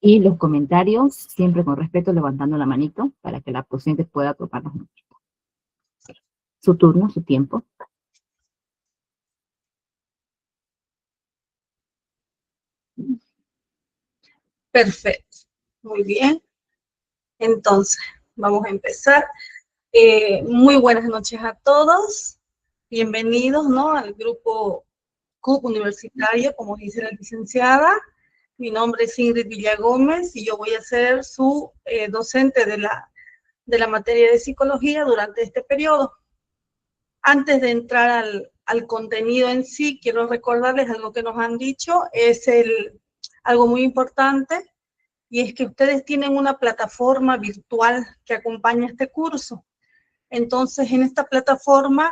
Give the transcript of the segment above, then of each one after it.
Y los comentarios, siempre con respeto, levantando la manito para que la docente pueda tomarlos. Su turno, su tiempo. Perfecto, muy bien. Entonces, vamos a empezar. Muy buenas noches a todos. Bienvenidos, ¿no?, al grupo CUP universitario, como dice la licenciada. Mi nombre es Ingrid Villagómez y yo voy a ser su docente de la materia de psicología durante este periodo. Antes de entrar al contenido en sí, quiero recordarles algo que nos han dicho, es algo muy importante, y es que ustedes tienen una plataforma virtual que acompaña este curso. Entonces, en esta plataforma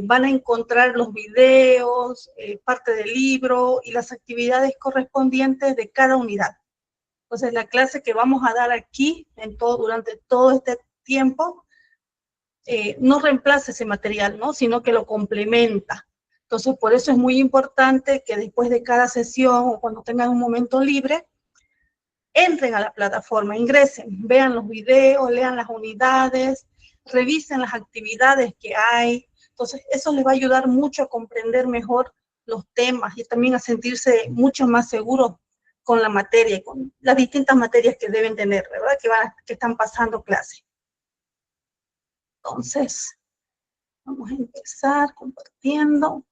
van a encontrar los videos, parte del libro y las actividades correspondientes de cada unidad. Entonces, la clase que vamos a dar aquí durante todo este tiempo no reemplaza ese material, ¿no?, sino que lo complementa. Entonces, por eso es muy importante que después de cada sesión o cuando tengan un momento libre, entren a la plataforma, ingresen, vean los videos, lean las unidades, revisen las actividades que hay. Entonces, eso les va a ayudar mucho a comprender mejor los temas y también a sentirse mucho más seguros con la materia y con las distintas materias que deben tener, ¿verdad?, que están pasando clase. Entonces, vamos a empezar compartiendo.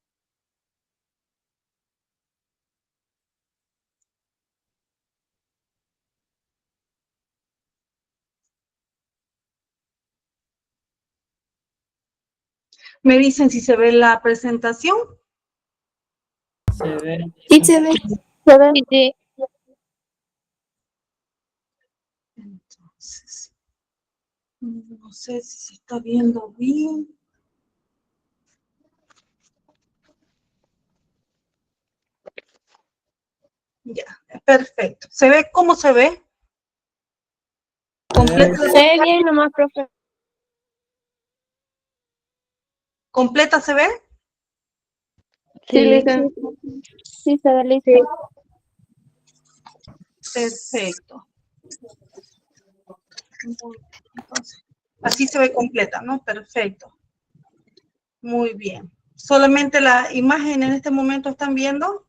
¿Me dicen si se ve la presentación? Se ve. Sí, se ve. Sí. Entonces, no sé si se está viendo bien. Ya, perfecto. ¿Se ve cómo se ve? ¿Completa, Se ve bien nomás, profe. ¿completa se ve? Sí, listo. Sí, se ve listo. Perfecto. Entonces, así se ve completa, ¿no? Perfecto. Muy bien. ¿Solamente la imagen en este momento están viendo?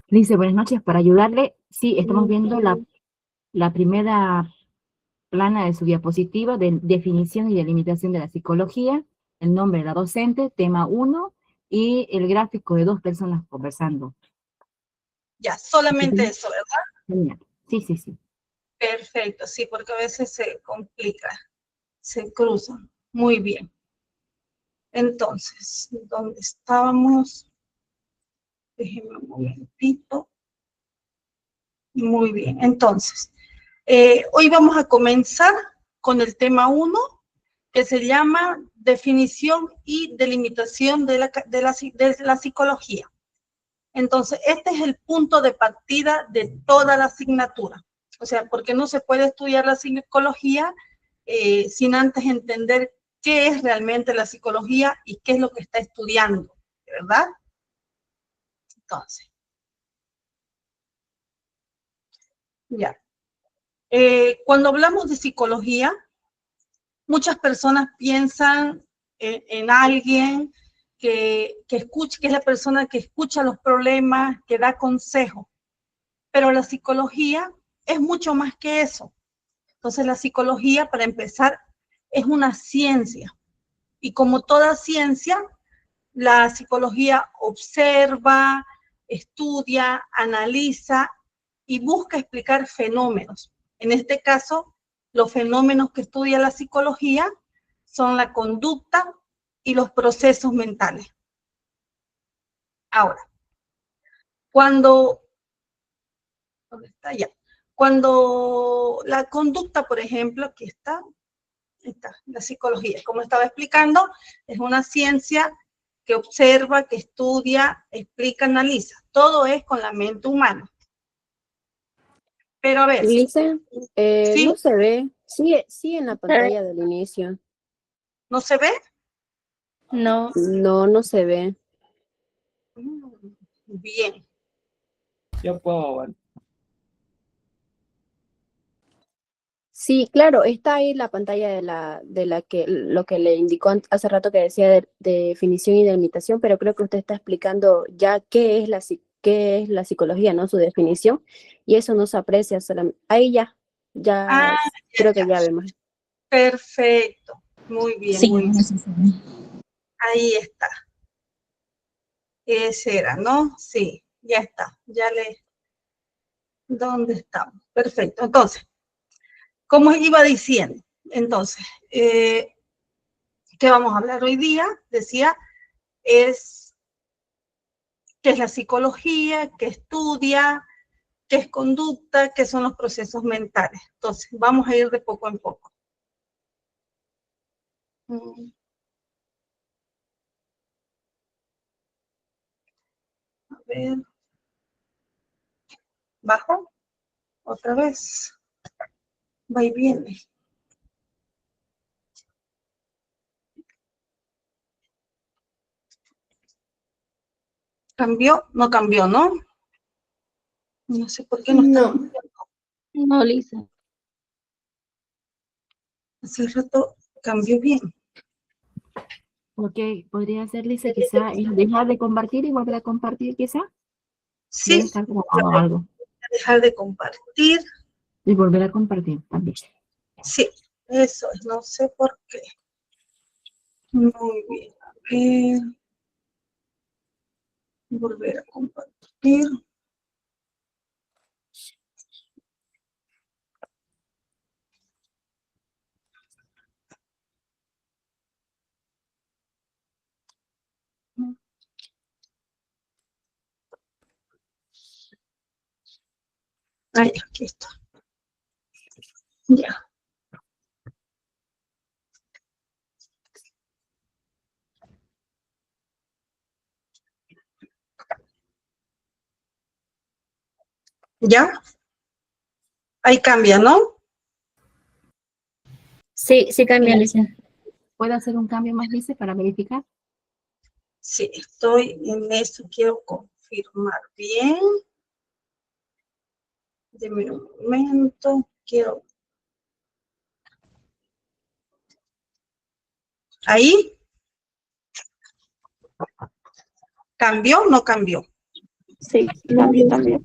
Dice, buenas noches, para ayudarle, sí, estamos viendo la primera plana de su diapositiva de definición y delimitación de la psicología, el nombre de la docente, tema 1, y el gráfico de 2 personas conversando. Ya, solamente eso, ¿verdad? Genial. Sí, sí, sí. Perfecto, sí, porque a veces se complica, se cruzan. Muy bien. Entonces, ¿dónde estábamos? Déjenme un momentito. Muy bien, entonces, hoy vamos a comenzar con el tema 1, que se llama definición y delimitación de la psicología. Entonces, este es el punto de partida de toda la asignatura. O sea, porque no se puede estudiar la psicología sin antes entender qué es realmente la psicología y qué es lo que está estudiando, ¿verdad? Entonces, ya. Cuando hablamos de psicología, muchas personas piensan en alguien que escucha, que es la persona que escucha los problemas, que da consejos. Pero la psicología es mucho más que eso. Entonces, la psicología, para empezar, es una ciencia. Y como toda ciencia, la psicología observa, estudia, analiza y busca explicar fenómenos. En este caso, los fenómenos que estudia la psicología son la conducta y los procesos mentales. Ahora, ¿dónde está? Ya. Cuando la conducta, por ejemplo, aquí está, la psicología, como estaba explicando, es una ciencia que observa, que estudia, explica, analiza. Todo es con la mente humana. Pero a ver. Lisa, ¿sí? no se ve. Sí en la pantalla del inicio. ¿No se ve? No. No, no se ve. Bien. Yo puedo ver. Sí, claro, está ahí la pantalla de la que lo que le indicó hace rato que decía de definición y delimitación, pero creo que usted está explicando ya qué es qué es la psicología, ¿no? Su definición, y eso no se aprecia solamente. Ahí ya Ah, ya, creo que ya. ya vemos. Perfecto. Muy bien, Sí, muy bien. eso sí. Ahí está. Ese era, ¿no? Sí, ya está. Ya le... ¿Dónde estamos? Perfecto. Entonces, como iba diciendo, entonces, ¿qué vamos a hablar hoy día? Decía, es qué es la psicología, qué estudia, qué es conducta, qué son los procesos mentales. Entonces, vamos a ir de poco en poco. A ver. Bajo. Otra vez. Va y viene. ¿Cambió? No cambió, ¿no? No sé por qué no está cambiando. No, Lisa. Hace rato cambió bien. Ok, podría ser, Lisa, quizá dejar de compartir y volver a compartir, quizá. Sí, Debe estar grabado algo. dejar de compartir. Y volver a compartir también. Sí, eso es, no sé por qué. Muy bien. A ver. Volver a compartir. Ay, aquí está. Ya. ¿Ya? Ahí cambia, ¿no? Sí, sí cambia, Lisa. ¿Puedo hacer un cambio más, Lisa, para verificar? Sí, estoy en eso. Quiero confirmar bien. Deme un momento. Quiero. Ahí. ¿Cambió o no cambió? Sí, cambia también.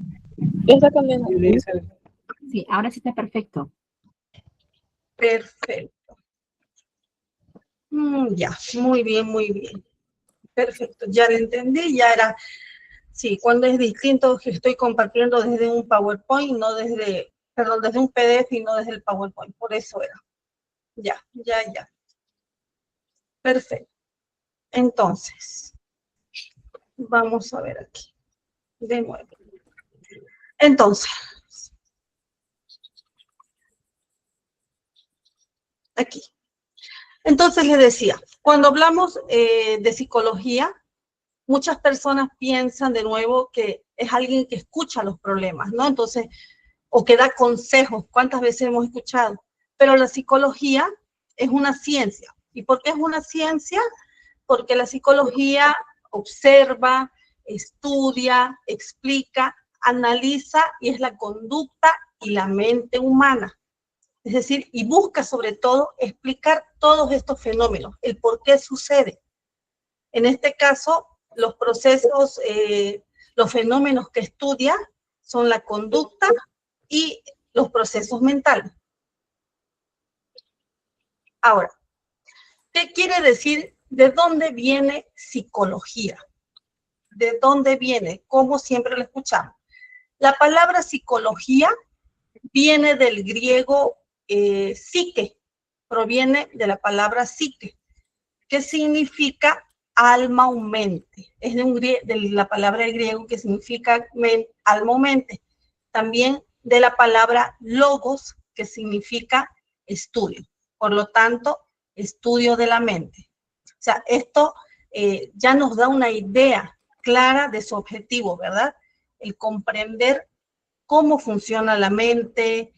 Ya está cambiando. Sí, Lisa. Sí, ahora sí está perfecto. Perfecto. Ya, muy bien, muy bien. Perfecto, ya lo entendí, ya era, sí, cuando es distinto que estoy compartiendo desde un PowerPoint, no desde, perdón, desde un PDF y no desde el PowerPoint, por eso era. Ya, ya, ya. Perfecto. Entonces, vamos a ver aquí, de nuevo. Entonces, aquí. Entonces les decía, cuando hablamos de psicología, muchas personas piensan de nuevo que es alguien que escucha los problemas, ¿no? Entonces, o que da consejos, ¿cuántas veces hemos escuchado? Pero la psicología es una ciencia. ¿Y por qué es una ciencia? Porque la psicología observa, estudia, explica, analiza y es la conducta y la mente humana. Es decir, y busca sobre todo explicar todos estos fenómenos, el por qué sucede. En este caso, los procesos, los fenómenos que estudia son la conducta y los procesos mentales. Ahora, ¿qué quiere decir? ¿De dónde viene psicología? ¿De dónde viene? Como siempre lo escuchamos. La palabra psicología viene del griego psique, proviene de la palabra psique, que significa alma o mente. Es de la palabra griego que significa alma o mente. También de la palabra logos, que significa estudio. Por lo tanto, estudio de la mente. O sea, esto ya nos da una idea clara de su objetivo, ¿verdad? El comprender cómo funciona la mente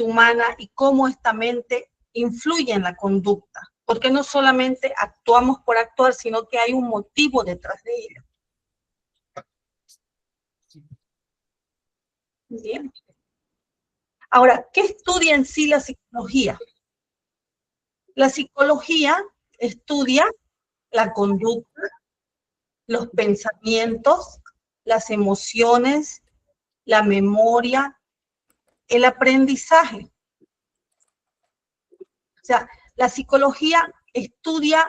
humana y cómo esta mente influye en la conducta. Porque no solamente actuamos por actuar, sino que hay un motivo detrás de ello. Bien. Ahora, ¿qué estudia en sí la psicología? La psicología estudia la conducta, los pensamientos, las emociones, la memoria, el aprendizaje. O sea, la psicología estudia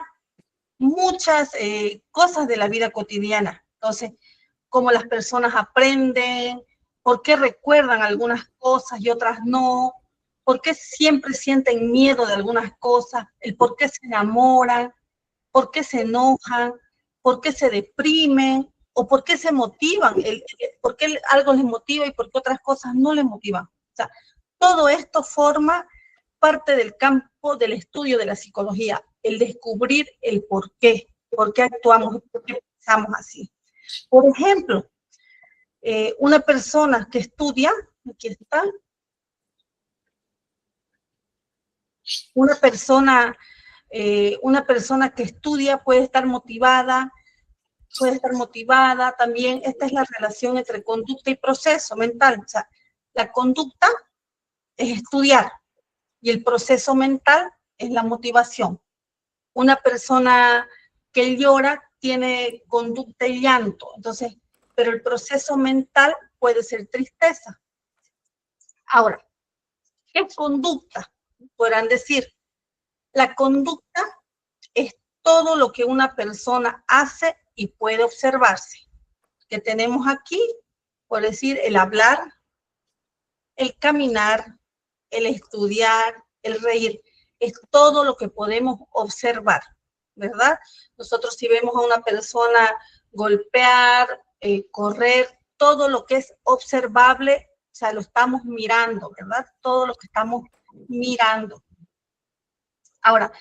muchas cosas de la vida cotidiana. Entonces, cómo las personas aprenden, por qué recuerdan algunas cosas y otras no, por qué siempre sienten miedo de algunas cosas, el por qué se enamoran, por qué se enojan, por qué se deprimen o por qué se motivan, por qué algo les motiva y por qué otras cosas no les motivan. O sea, todo esto forma parte del campo del estudio de la psicología, el descubrir el por qué actuamos, por qué pensamos así. Por ejemplo, una persona que estudia, aquí está, una persona que estudia puede estar motivada también. Esta es la relación entre conducta y proceso mental. O sea, la conducta es estudiar y el proceso mental es la motivación. Una persona que llora tiene conducta y llanto, entonces, pero el proceso mental puede ser tristeza. Ahora, ¿qué es conducta? Podrán decir, la conducta es todo lo que una persona hace y puede observarse. Que tenemos aquí, por decir, el hablar, el caminar, el estudiar, el reír, es todo lo que podemos observar, ¿verdad? Nosotros si vemos a una persona golpear, correr, todo lo que es observable, o sea, lo estamos mirando, ¿verdad? Todo lo que estamos mirando. Ahora,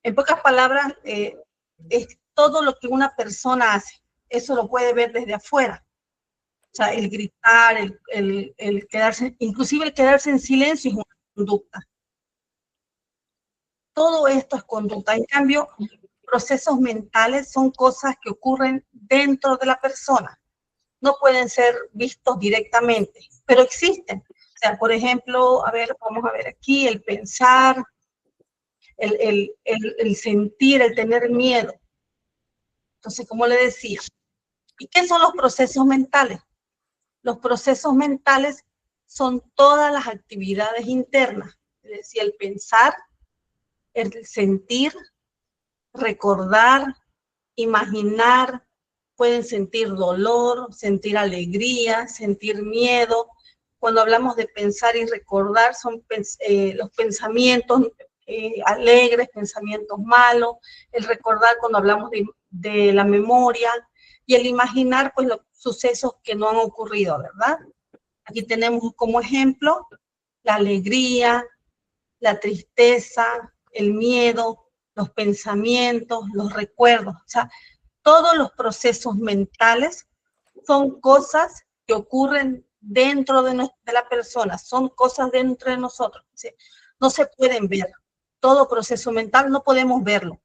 en pocas palabras, es todo lo que una persona hace. Eso lo puede ver desde afuera. O sea, el gritar, el quedarse, inclusive el quedarse en silencio es una conducta. Todo esto es conducta. En cambio, procesos mentales son cosas que ocurren dentro de la persona. No pueden ser vistos directamente, pero existen. O sea, por ejemplo, vamos a ver aquí, el pensar, el sentir, el tener miedo. Entonces, como le decía, ¿y qué son los procesos mentales? Los procesos mentales son todas las actividades internas, es decir, el pensar, el sentir, recordar, imaginar, pueden sentir dolor, sentir alegría, sentir miedo. Cuando hablamos de pensar y recordar, son los pensamientos alegres, pensamientos malos, el recordar cuando hablamos de la memoria, y el imaginar, pues, los sucesos que no han ocurrido, ¿verdad? Aquí tenemos como ejemplo la alegría, la tristeza, el miedo, los pensamientos, los recuerdos. O sea, todos los procesos mentales son cosas que ocurren dentro de la persona, son cosas dentro de nosotros. ¿Sí? No se pueden ver. Todo proceso mental no podemos verlo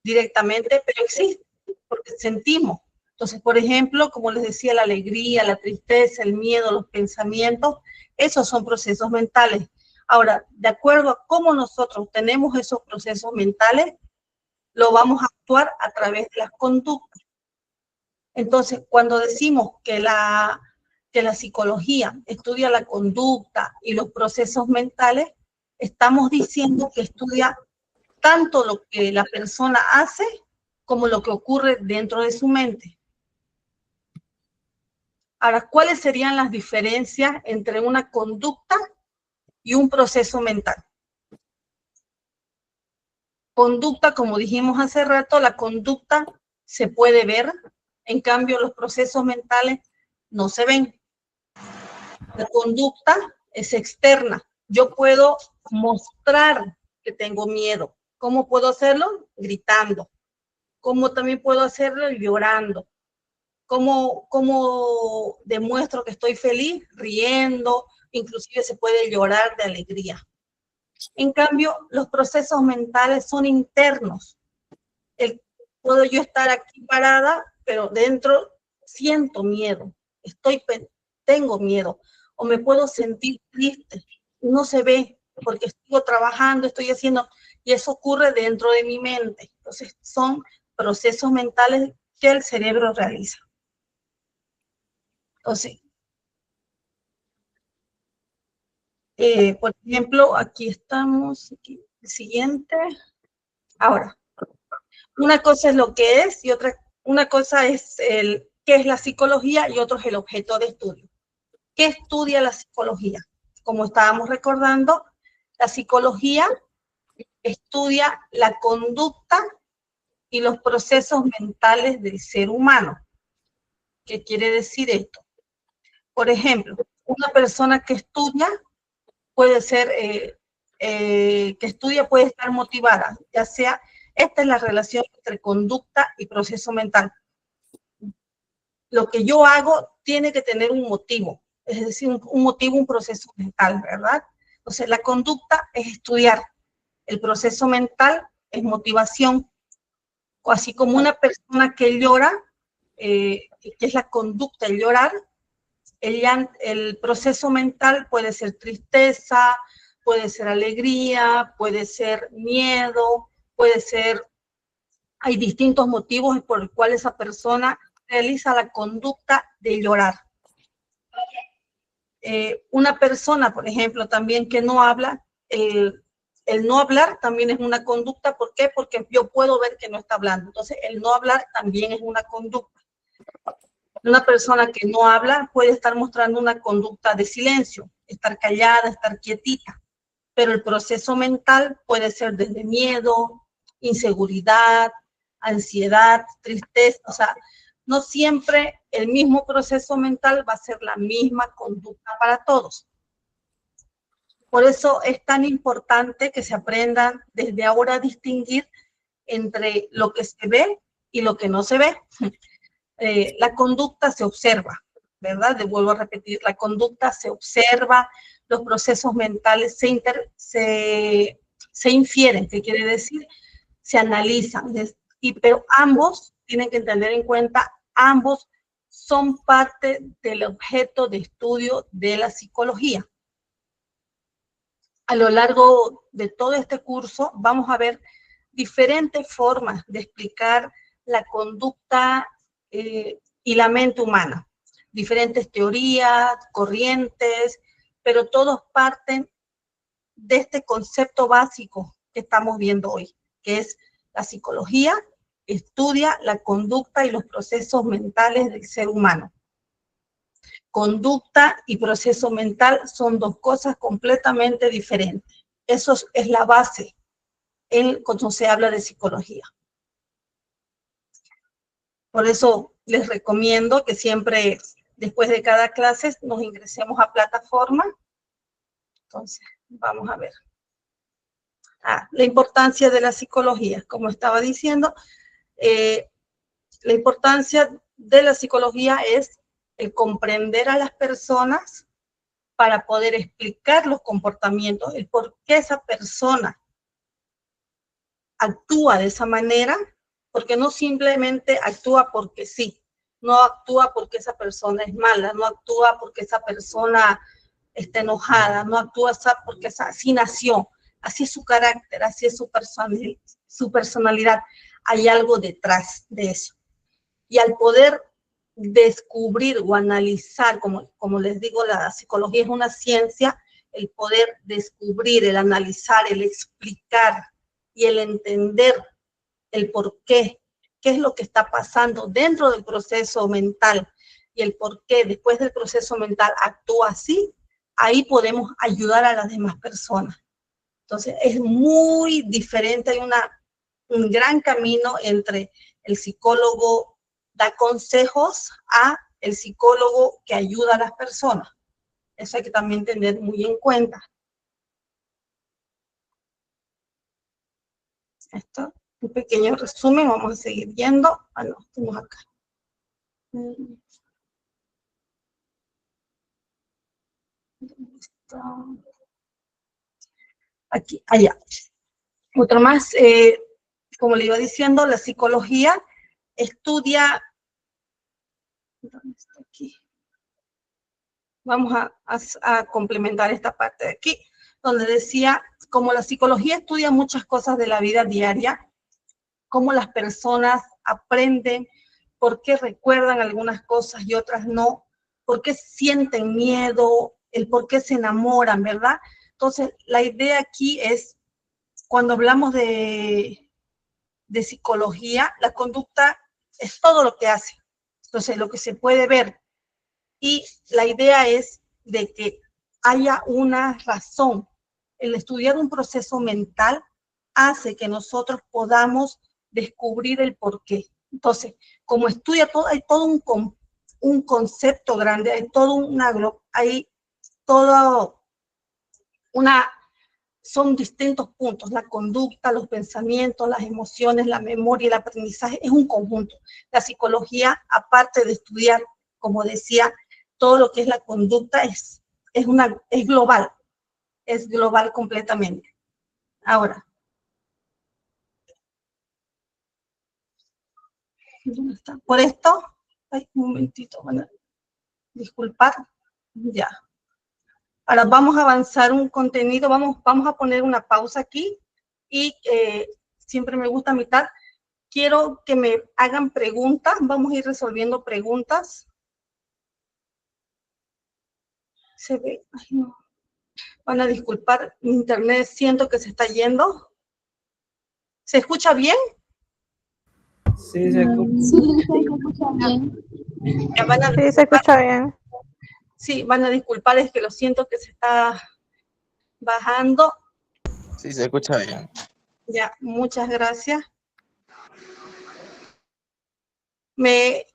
directamente, pero existe, porque sentimos. Entonces, por ejemplo, como les decía, la alegría, la tristeza, el miedo, los pensamientos, esos son procesos mentales. Ahora, de acuerdo a cómo nosotros tenemos esos procesos mentales, lo vamos a actuar a través de las conductas. Entonces, cuando decimos que la psicología estudia la conducta y los procesos mentales, estamos diciendo que estudia tanto lo que la persona hace como lo que ocurre dentro de su mente. Ahora, ¿cuáles serían las diferencias entre una conducta y un proceso mental? Conducta, como dijimos hace rato, la conducta se puede ver, en cambio los procesos mentales no se ven. La conducta es externa. Yo puedo mostrar que tengo miedo. ¿Cómo puedo hacerlo? Gritando. ¿Cómo también puedo hacerlo? Llorando. ¿Cómo demuestro que estoy feliz? Riendo. Inclusive se puede llorar de alegría. En cambio, los procesos mentales son internos. Puedo yo estar aquí parada, pero dentro siento miedo. Tengo miedo. o me puedo sentir triste. No se ve porque sigo trabajando, estoy haciendo, y eso ocurre dentro de mi mente. Entonces son procesos mentales que el cerebro realiza. Entonces, por ejemplo, aquí estamos, aquí, el siguiente. Ahora, una cosa es lo que es y una cosa es qué es la psicología y otro es el objeto de estudio. ¿Qué estudia la psicología? Como estábamos recordando, la psicología estudia la conducta y los procesos mentales del ser humano. ¿Qué quiere decir esto? Por ejemplo, una persona que estudia puede ser, puede estar motivada, ya sea, esta es la relación entre conducta y proceso mental. Lo que yo hago tiene que tener un motivo, es decir, un motivo, un proceso mental, ¿verdad? Entonces, la conducta es estudiar, el proceso mental es motivación, o así como una persona que llora, que es la conducta, el llorar, el proceso mental puede ser tristeza, puede ser alegría, puede ser miedo, puede ser, hay distintos motivos por los cuales esa persona realiza la conducta de llorar. Una persona, por ejemplo, también que no habla, el no hablar también es una conducta. ¿Por qué? Porque yo puedo ver que no está hablando. Entonces, el no hablar también es una conducta. Una persona que no habla puede estar mostrando una conducta de silencio, estar callada, estar quietita, pero el proceso mental puede ser desde miedo, inseguridad, ansiedad, tristeza, o sea, no siempre el mismo proceso mental va a ser la misma conducta para todos. Por eso es tan importante que se aprendan desde ahora a distinguir entre lo que se ve y lo que no se ve. La conducta se observa, ¿verdad? Vuelvo a repetir, la conducta se observa, los procesos mentales se infieren, ¿qué quiere decir? Se analizan, pero ambos tienen que tener en cuenta, ambos son parte del objeto de estudio de la psicología. A lo largo de todo este curso vamos a ver diferentes formas de explicar la conducta y la mente humana. Diferentes teorías, corrientes, pero todos parten de este concepto básico que estamos viendo hoy, que es la psicología estudia la conducta y los procesos mentales del ser humano. Conducta y proceso mental son dos cosas completamente diferentes. Eso es la base cuando se habla de psicología. Por eso les recomiendo que siempre, después de cada clase, nos ingresemos a plataforma. Entonces, vamos a ver. La importancia de la psicología. Como estaba diciendo, la importancia de la psicología es el comprender a las personas para poder explicar los comportamientos, el por qué esa persona actúa de esa manera, porque no simplemente actúa porque sí, no actúa porque esa persona es mala, no actúa porque esa persona está enojada, no actúa porque así nació, así es su carácter, así es su personalidad. Hay algo detrás de eso. Y al poder descubrir o analizar, como les digo, la psicología es una ciencia, el poder descubrir, el analizar, el explicar y el entender el por qué es lo que está pasando dentro del proceso mental y el por qué después del proceso mental actúa así, ahí podemos ayudar a las demás personas. Entonces es muy diferente, hay un gran camino entre el psicólogo da consejos a el psicólogo que ayuda a las personas. Eso hay que también tener muy en cuenta. Esto, un pequeño resumen, vamos a seguir viendo. No, estamos acá. ¿Dónde está? Aquí, allá. Otro más, como le iba diciendo, la psicología estudia, ¿dónde está aquí? vamos a complementar esta parte de aquí, donde decía, como la psicología estudia muchas cosas de la vida diaria, cómo las personas aprenden, por qué recuerdan algunas cosas y otras no, por qué sienten miedo, el por qué se enamoran, ¿verdad? Entonces, la idea aquí es, cuando hablamos de psicología, la conducta es todo lo que hace, entonces lo que se puede ver, y la idea es de que haya una razón. El estudiar un proceso mental hace que nosotros podamos descubrir el porqué. Entonces, como estudia todo, hay todo un concepto grande, hay todo son distintos puntos, la conducta, los pensamientos, las emociones, la memoria, el aprendizaje, es un conjunto. La psicología, aparte de estudiar, como decía, todo lo que es la conducta, es global completamente. Ahora, ¿dónde está? Por esto, ay, un momentito, bueno, disculpar, ya. Ahora vamos a avanzar un contenido, vamos a poner una pausa aquí, y siempre me gusta a mitad, quiero que me hagan preguntas, vamos a ir resolviendo preguntas. Se ve, ay no, van a disculpar, mi internet siento que se está yendo. ¿Se escucha bien? Sí, se escucha. Sí, se escucha bien. Ya van a Sí, se escucha bien. Sí, van a disculpar, es que lo siento que se está bajando. Sí, se escucha bien. Ya, muchas gracias.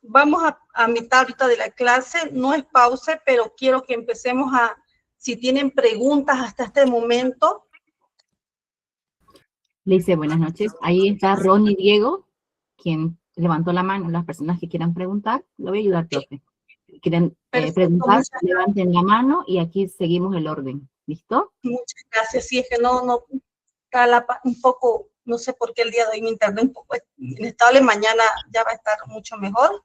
Vamos a mitad ahorita de la clase, no es pausa, pero quiero que empecemos si tienen preguntas hasta este momento. Le dice buenas noches. Ahí está Ron y Diego, quien levantó la mano. Las personas que quieran preguntar, lo voy a ayudar, profe. Quieren preguntar, levanten la mano y aquí seguimos el orden. ¿Listo? Muchas gracias. Sí, es que no está un poco, no sé por qué el día de hoy mi internet un poco inestable, mañana ya va a estar mucho mejor.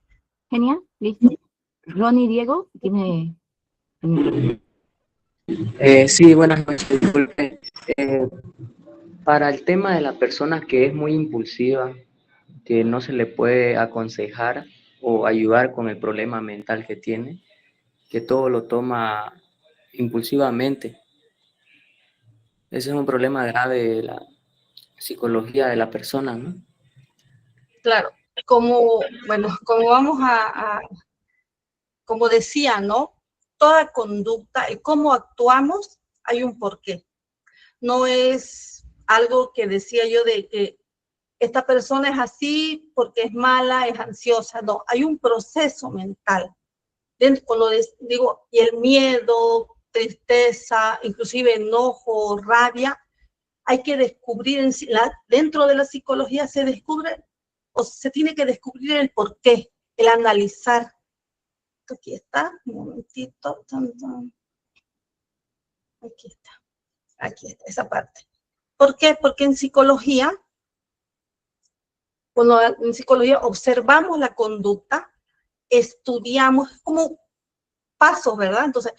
Genial, listo. Ron y Diego, tiene... Sí, buenas noches, disculpe. Para el tema de la persona que es muy impulsiva, que no se le puede aconsejar o ayudar con el problema mental que tiene, que todo lo toma impulsivamente. Ese es un problema grave de la psicología de la persona, ¿no? Claro, como vamos como decía, ¿no? Toda conducta, y cómo actuamos, hay un porqué. No es algo que decía yo de que esta persona es así porque es mala, es ansiosa. No, hay un proceso mental. Digo, y el miedo, tristeza, inclusive enojo, rabia, hay que descubrir dentro de la psicología se descubre o se tiene que descubrir el porqué, el analizar. Aquí está, un momentito. Aquí está, esa parte. ¿Por qué? Porque en psicología observamos la conducta, estudiamos, como pasos, ¿verdad? Entonces,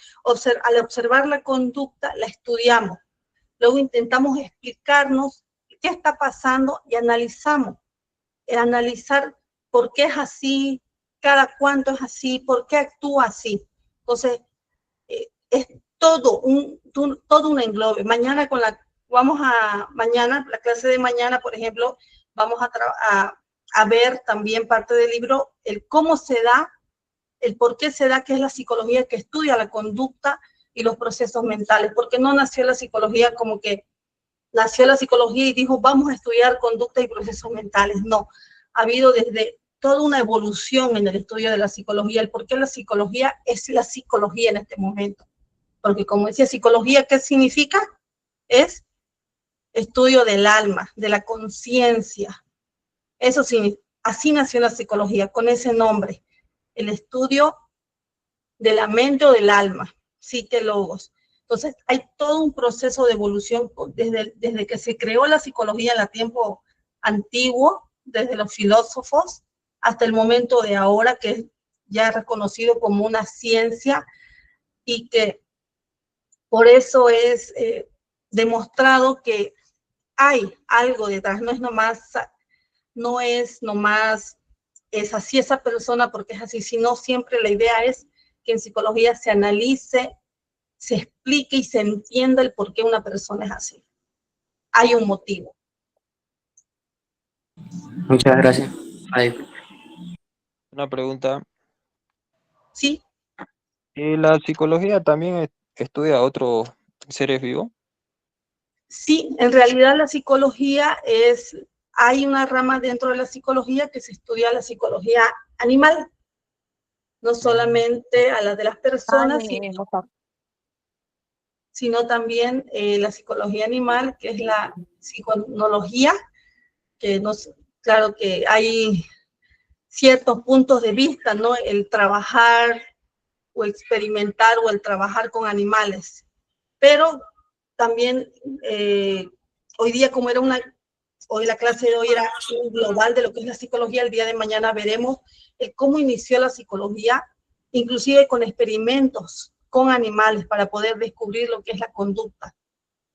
al observar la conducta, la estudiamos. Luego intentamos explicarnos qué está pasando y analizamos. El analizar por qué es así, cada cuánto es así, por qué actúa así. Entonces, es todo un englobe. Mañana la clase de mañana, por ejemplo, vamos a ver también parte del libro, el cómo se da, el por qué se da, que es la psicología que estudia la conducta y los procesos mentales, porque no nació la psicología como que nació la psicología y dijo, vamos a estudiar conducta y procesos mentales. No, ha habido desde toda una evolución en el estudio de la psicología, el por qué la psicología es la psicología en este momento. Porque como decía, psicología, ¿qué significa? Es estudio del alma, de la conciencia. Eso sí, así nació la psicología, con ese nombre. El estudio de la mente o del alma, psique-logos. Entonces, hay todo un proceso de evolución desde que se creó la psicología en el tiempo antiguo, desde los filósofos, hasta el momento de ahora, que ya es reconocido como una ciencia y que por eso es demostrado que hay algo detrás, no es nomás es así esa persona porque es así, sino siempre la idea es que en psicología se analice, se explique y se entienda el por qué una persona es así. Hay un motivo. Muchas gracias. Ay, Una pregunta. ¿Sí? ¿La psicología también estudia a otros seres vivos? Sí, en realidad la psicología hay una rama dentro de la psicología que se estudia la psicología animal, no solamente a la de las personas, sino también la psicología animal, que es la psiconología, claro que hay ciertos puntos de vista, ¿no? El trabajar o experimentar o el trabajar con animales, pero también hoy día como hoy la clase de hoy era global de lo que es la psicología, el día de mañana veremos cómo inició la psicología, inclusive con experimentos con animales para poder descubrir lo que es la conducta.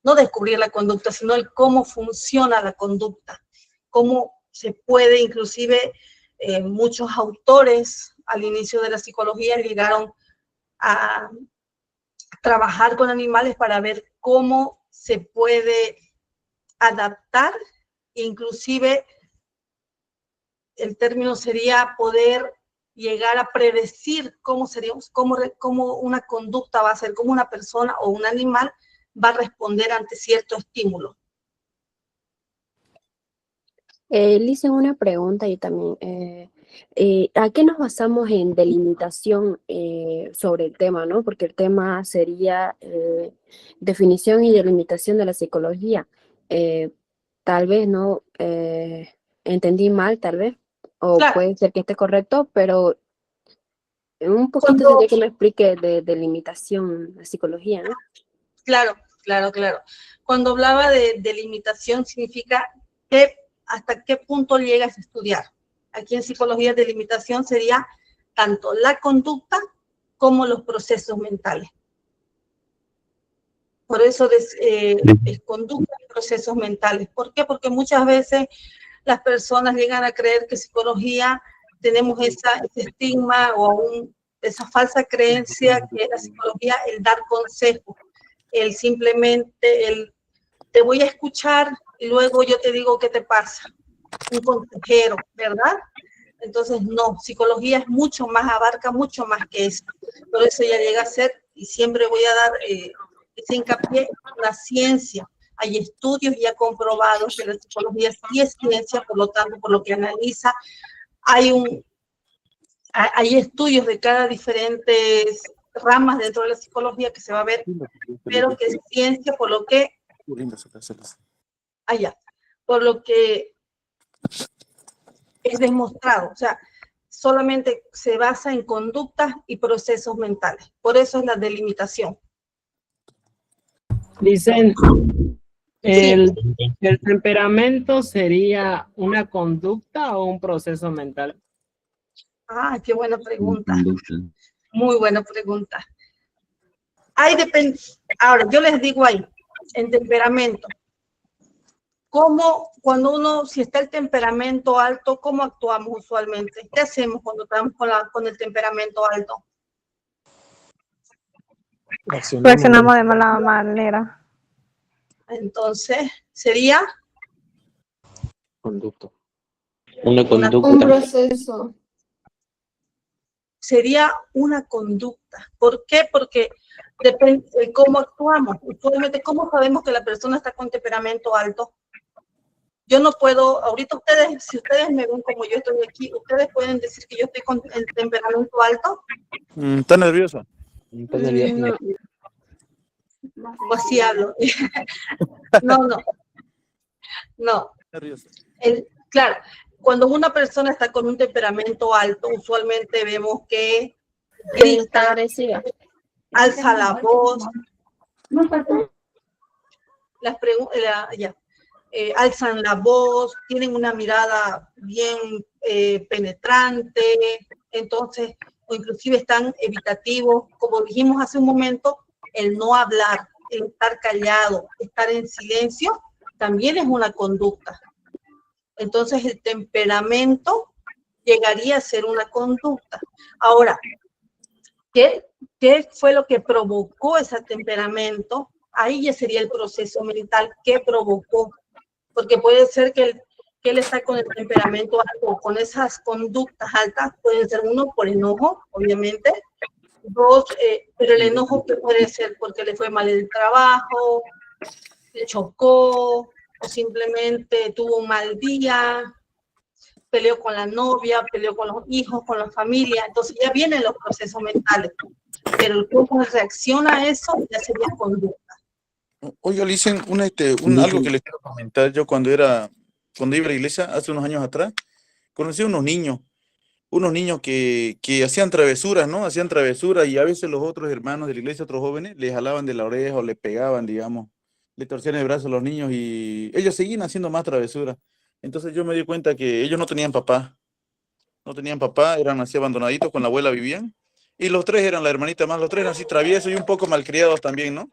No descubrir la conducta, sino el cómo funciona la conducta, cómo se puede, inclusive muchos autores al inicio de la psicología llegaron a trabajar con animales para ver cómo se puede adaptar, inclusive el término sería poder llegar a predecir cómo una conducta va a ser, cómo una persona o un animal va a responder ante cierto estímulo. Le hice una pregunta y también, ¿a qué nos basamos en delimitación sobre el tema, ¿no? Porque el tema sería definición y delimitación de la psicología. Tal vez no entendí mal, tal vez, o Claro. puede ser que esté correcto, pero un poquito sería que me explique de delimitación la psicología, ¿no? Claro. Cuando hablaba de delimitación significa que hasta qué punto llegas a estudiar. Aquí en psicología delimitación sería tanto la conducta como los procesos mentales. Por eso es conducta y procesos mentales. ¿Por qué? Porque muchas veces las personas llegan a creer que psicología tenemos ese estigma o esa falsa creencia que es la psicología el dar consejos, el simplemente te voy a escuchar y luego yo te digo qué te pasa, un consejero, ¿verdad? Entonces, no, psicología es mucho más, abarca mucho más que eso. Por eso ya llega a ser, y siempre voy a dar ese hincapié, una ciencia. Hay estudios ya comprobados que la psicología sí es ciencia, por lo tanto, por lo que analiza, hay estudios de cada diferentes ramas dentro de la psicología que se va a ver, pero que es ciencia, por lo que por lo que es demostrado, o sea, solamente se basa en conductas y procesos mentales. Por eso es la delimitación. Dicen, Sí. ¿el temperamento sería una conducta o un proceso mental? Ah, qué buena pregunta. Muy buena pregunta. Ahora, yo les digo ahí, en temperamento, si está el temperamento alto, ¿cómo actuamos usualmente? ¿Qué hacemos cuando estamos con el temperamento alto? Reaccionamos de mala manera. Entonces, sería conducta. Una Un conducta. proceso. sería una conducta. ¿Por qué? Porque depende de cómo actuamos. Usualmente, ¿cómo sabemos que la persona está con temperamento alto? Yo no puedo, ahorita si ustedes me ven como yo estoy aquí, ¿ustedes pueden decir que yo estoy con el temperamento alto? Está nerviosa. Está nerviosa. O así hablo. No. Claro, cuando una persona está con un temperamento alto, usualmente vemos que grita, agresiva. alza la voz, alzan la voz, tienen una mirada bien penetrante. Entonces, o inclusive están evitativos, como dijimos hace un momento, el no hablar, el estar callado, estar en silencio, también es una conducta. Entonces el temperamento llegaría a ser una conducta. Ahora, ¿qué fue lo que provocó ese temperamento? Ahí ya sería el proceso mental. ¿Qué provocó? Porque puede ser que él está con el temperamento alto, con esas conductas altas, puede ser uno por enojo, obviamente. Dos, pero el enojo que puede ser porque le fue mal el trabajo, le chocó, o simplemente tuvo un mal día, peleó con la novia, peleó con los hijos, con la familia. Entonces ya vienen los procesos mentales. Pero el cuerpo reacciona a eso ya sería conducta. Oye, Alicia, algo que les quiero comentar. Yo cuando iba a la iglesia hace unos años atrás, conocí a unos niños que hacían travesuras, ¿no? Hacían travesuras y a veces los otros hermanos de la iglesia, otros jóvenes, les jalaban de la oreja o les pegaban, digamos, le torcían el brazo a los niños y ellos seguían haciendo más travesuras. Entonces yo me di cuenta que ellos no tenían papá, eran así abandonaditos, con la abuela vivían, y los tres eran la hermanita más, los tres eran así traviesos y un poco malcriados también, ¿no?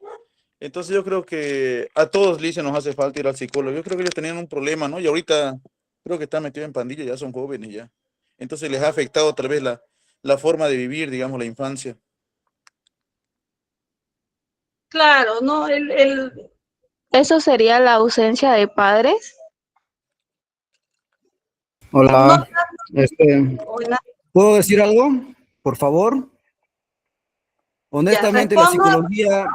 Entonces yo creo que a todos, Lice, nos hace falta ir al psicólogo. Yo creo que ellos tenían un problema, ¿no? Y ahorita creo que están metidos en pandilla, ya son jóvenes ya. Entonces les ha afectado otra vez la forma de vivir, digamos, la infancia. Claro, ¿no? ¿Eso sería la ausencia de padres? Hola, Hola. ¿puedo decir algo? Por favor. Honestamente, la psicología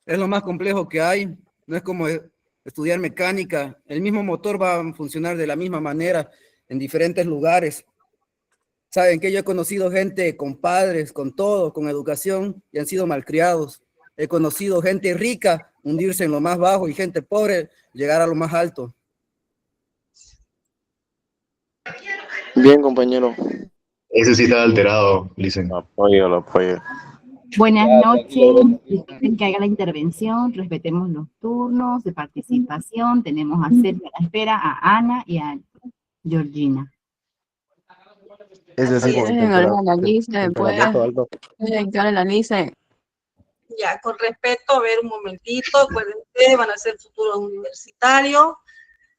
es lo más complejo que hay. No es como estudiar mecánica. El mismo motor va a funcionar de la misma manera en diferentes lugares. Saben que yo he conocido gente con padres, con todo, con educación, y han sido malcriados. He conocido gente rica hundirse en lo más bajo y gente pobre llegar a lo más alto. Bien, compañero. Ese sí está alterado, Lice. Lo apoyo. Buenas noches, disculpen que haga la intervención, respetemos los turnos de participación, tenemos a Sergio a la espera, a Ana y a Georgina. Es decir, Ya, con respeto, a ver un momentito, acuérdense, van a ser futuros universitarios,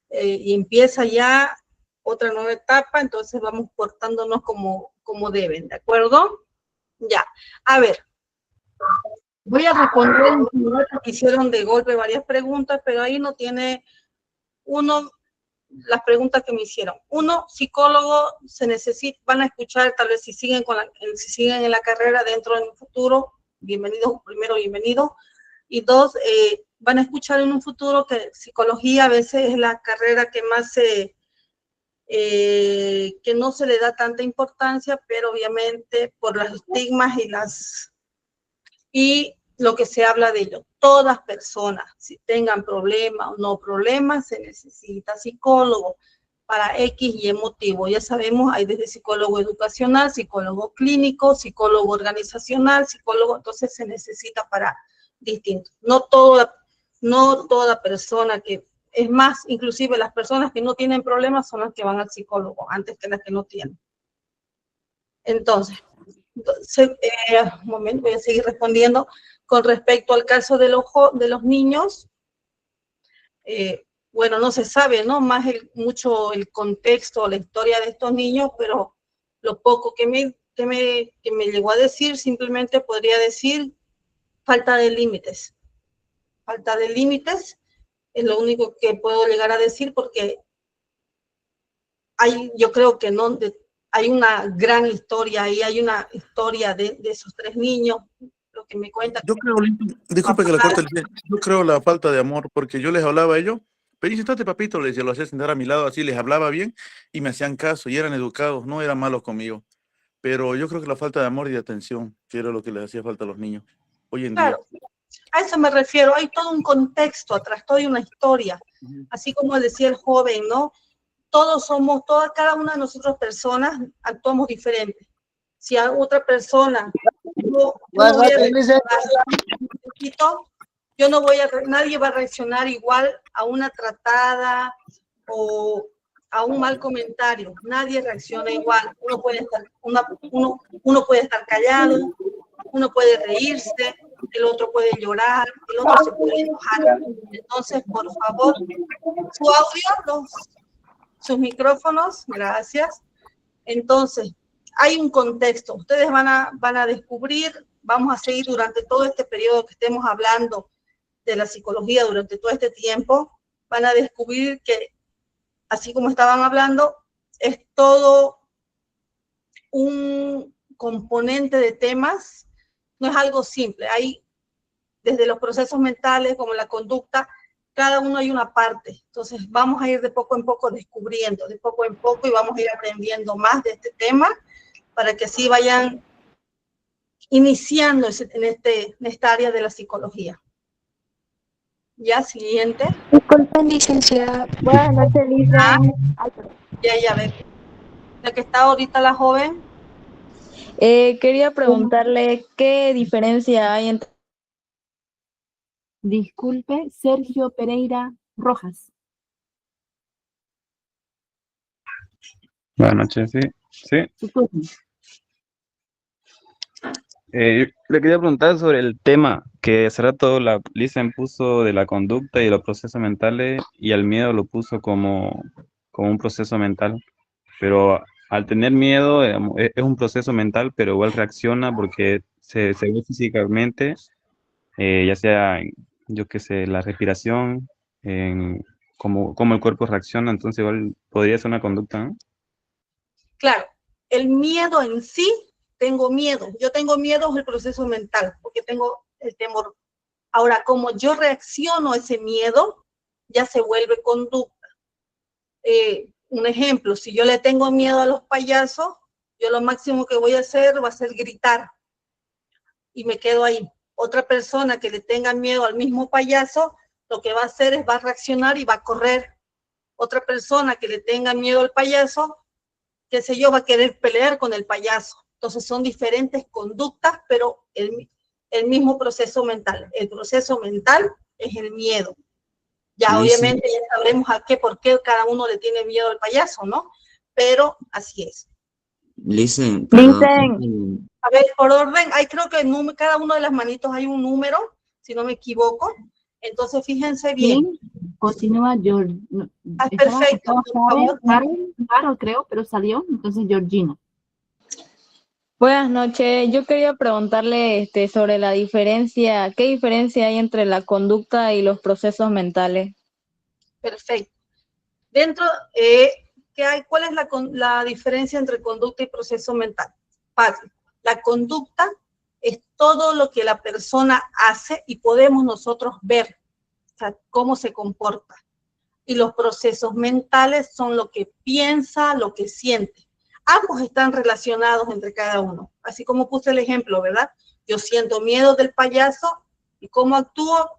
y empieza ya otra nueva etapa, entonces vamos portándonos como deben, ¿de acuerdo? Ya, a ver, voy a responder que hicieron de golpe varias preguntas, pero ahí no tiene las preguntas que me hicieron. Uno, psicólogo, se necesita, van a escuchar, tal vez si siguen en la carrera dentro en un futuro, bienvenidos, primero bienvenido, y dos, van a escuchar en un futuro que psicología a veces es la carrera que más que no se le da tanta importancia, pero obviamente por los estigmas y lo que se habla de ello. Todas personas, si tengan problemas o no problemas, se necesita psicólogo para X y motivo. Ya sabemos, hay desde psicólogo educacional, psicólogo clínico, psicólogo organizacional, psicólogo, entonces se necesita para distintos. No toda persona que, es más, inclusive las personas que no tienen problemas son las que van al psicólogo, antes que las que no tienen. Entonces, un momento, voy a seguir respondiendo. Con respecto al caso de los niños, bueno, no se sabe, ¿no? Mucho el contexto, la historia de estos niños, pero lo poco que me llegó a decir, simplemente podría decir falta de límites. Falta de límites es lo único que puedo llegar a decir, porque yo creo que no, hay una gran historia ahí, hay una historia de esos tres niños, lo que me cuentan. Yo creo, disculpe que la corte, yo creo la falta de amor, porque yo les hablaba a ellos, pero siéntate, papito, les decía, lo hacía sentar a mi lado, así les hablaba bien y me hacían caso y eran educados, no eran malos conmigo. Pero yo creo que la falta de amor y de atención, que era lo que les hacía falta a los niños hoy en día. A eso me refiero, hay todo un contexto atrás, toda una historia, así como decía el joven, ¿no? Cada una de nosotros personas actuamos diferente. Si a otra persona, nadie va a reaccionar igual a una tratada o a un mal comentario. Nadie reacciona igual. Uno puede estar callado, uno puede reírse, el otro puede llorar, el otro se puede enojar. Entonces, por favor, su audio, sus micrófonos, gracias. Entonces, hay un contexto. Ustedes van a descubrir, vamos a seguir durante todo este periodo que estemos hablando de la psicología, durante todo este tiempo, van a descubrir que, así como estaban hablando, es todo un componente de temas, no es algo simple. Hay, desde los procesos mentales como la conducta, cada uno hay una parte. Entonces vamos a ir de poco en poco descubriendo, de poco en poco, y vamos a ir aprendiendo más de este tema para que así vayan iniciando en esta área de la psicología. Ya, siguiente. Disculpen, licenciada. Buenas noches, Lisa. Ya, ve. La que está ahorita la joven. Quería preguntarle qué diferencia hay entre... Disculpe, Sergio Pereira Rojas. Buenas noches, sí. Su turno. Yo le quería preguntar sobre el tema que hace rato la Lisa puso de la conducta y de los procesos mentales, y al miedo lo puso como un proceso mental. Pero al tener miedo, es un proceso mental, pero igual reacciona porque se ve físicamente, ya sea, yo qué sé, la respiración, cómo el cuerpo reacciona, entonces igual podría ser una conducta, ¿no? Claro, el miedo en sí, tengo miedo. Yo tengo miedo del proceso mental, porque tengo el temor. Ahora, como yo reacciono a ese miedo, ya se vuelve conducta. Un ejemplo, si yo le tengo miedo a los payasos, yo lo máximo que voy a hacer va a ser gritar y me quedo ahí. Otra persona que le tenga miedo al mismo payaso, lo que va a hacer es va a reaccionar y va a correr. Otra persona que le tenga miedo al payaso, qué sé yo, va a querer pelear con el payaso. Entonces son diferentes conductas, pero el mismo proceso mental. El proceso mental es el miedo. Ya obviamente ya sabremos por qué cada uno le tiene miedo al payaso, ¿no? Pero así es. Listen, A ver, por orden, creo que cada uno de las manitos hay un número, si no me equivoco. Entonces fíjense bien. Sí, continúa George. Perfecto, por favor. Claro, creo, pero salió, entonces Georgina. Buenas noches. Yo quería preguntarle sobre la diferencia, ¿qué diferencia hay entre la conducta y los procesos mentales? Perfecto. Dentro, ¿cuál es la diferencia entre conducta y proceso mental? Fácil. La conducta es todo lo que la persona hace y podemos nosotros ver, o sea, cómo se comporta. Y los procesos mentales son lo que piensa, lo que siente. Ambos están relacionados entre cada uno. Así como puse el ejemplo, ¿verdad? Yo siento miedo del payaso y cómo actúo,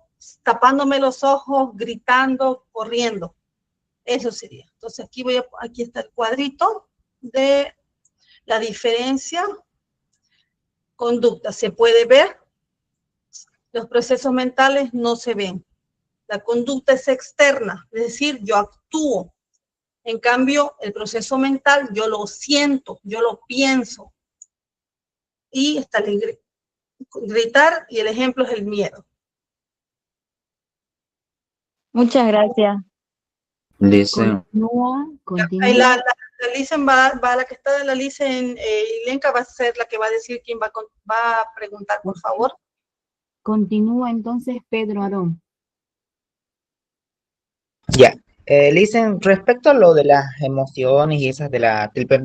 tapándome los ojos, gritando, corriendo. Eso sería. Entonces aquí está el cuadrito de la diferencia. Conducta se puede ver, los procesos mentales no se ven. La conducta es externa, es decir, yo actúo. En cambio, el proceso mental yo lo siento, yo lo pienso. Y está el gritar, y el ejemplo es el miedo. Muchas gracias. Listen. Continúa. La Lisen la que está de la Lisen, Ilenka va a ser la que va a decir quién va a preguntar, por favor. Continúa entonces Pedro Aarón. Ya, Listen, respecto a lo de las emociones y esas del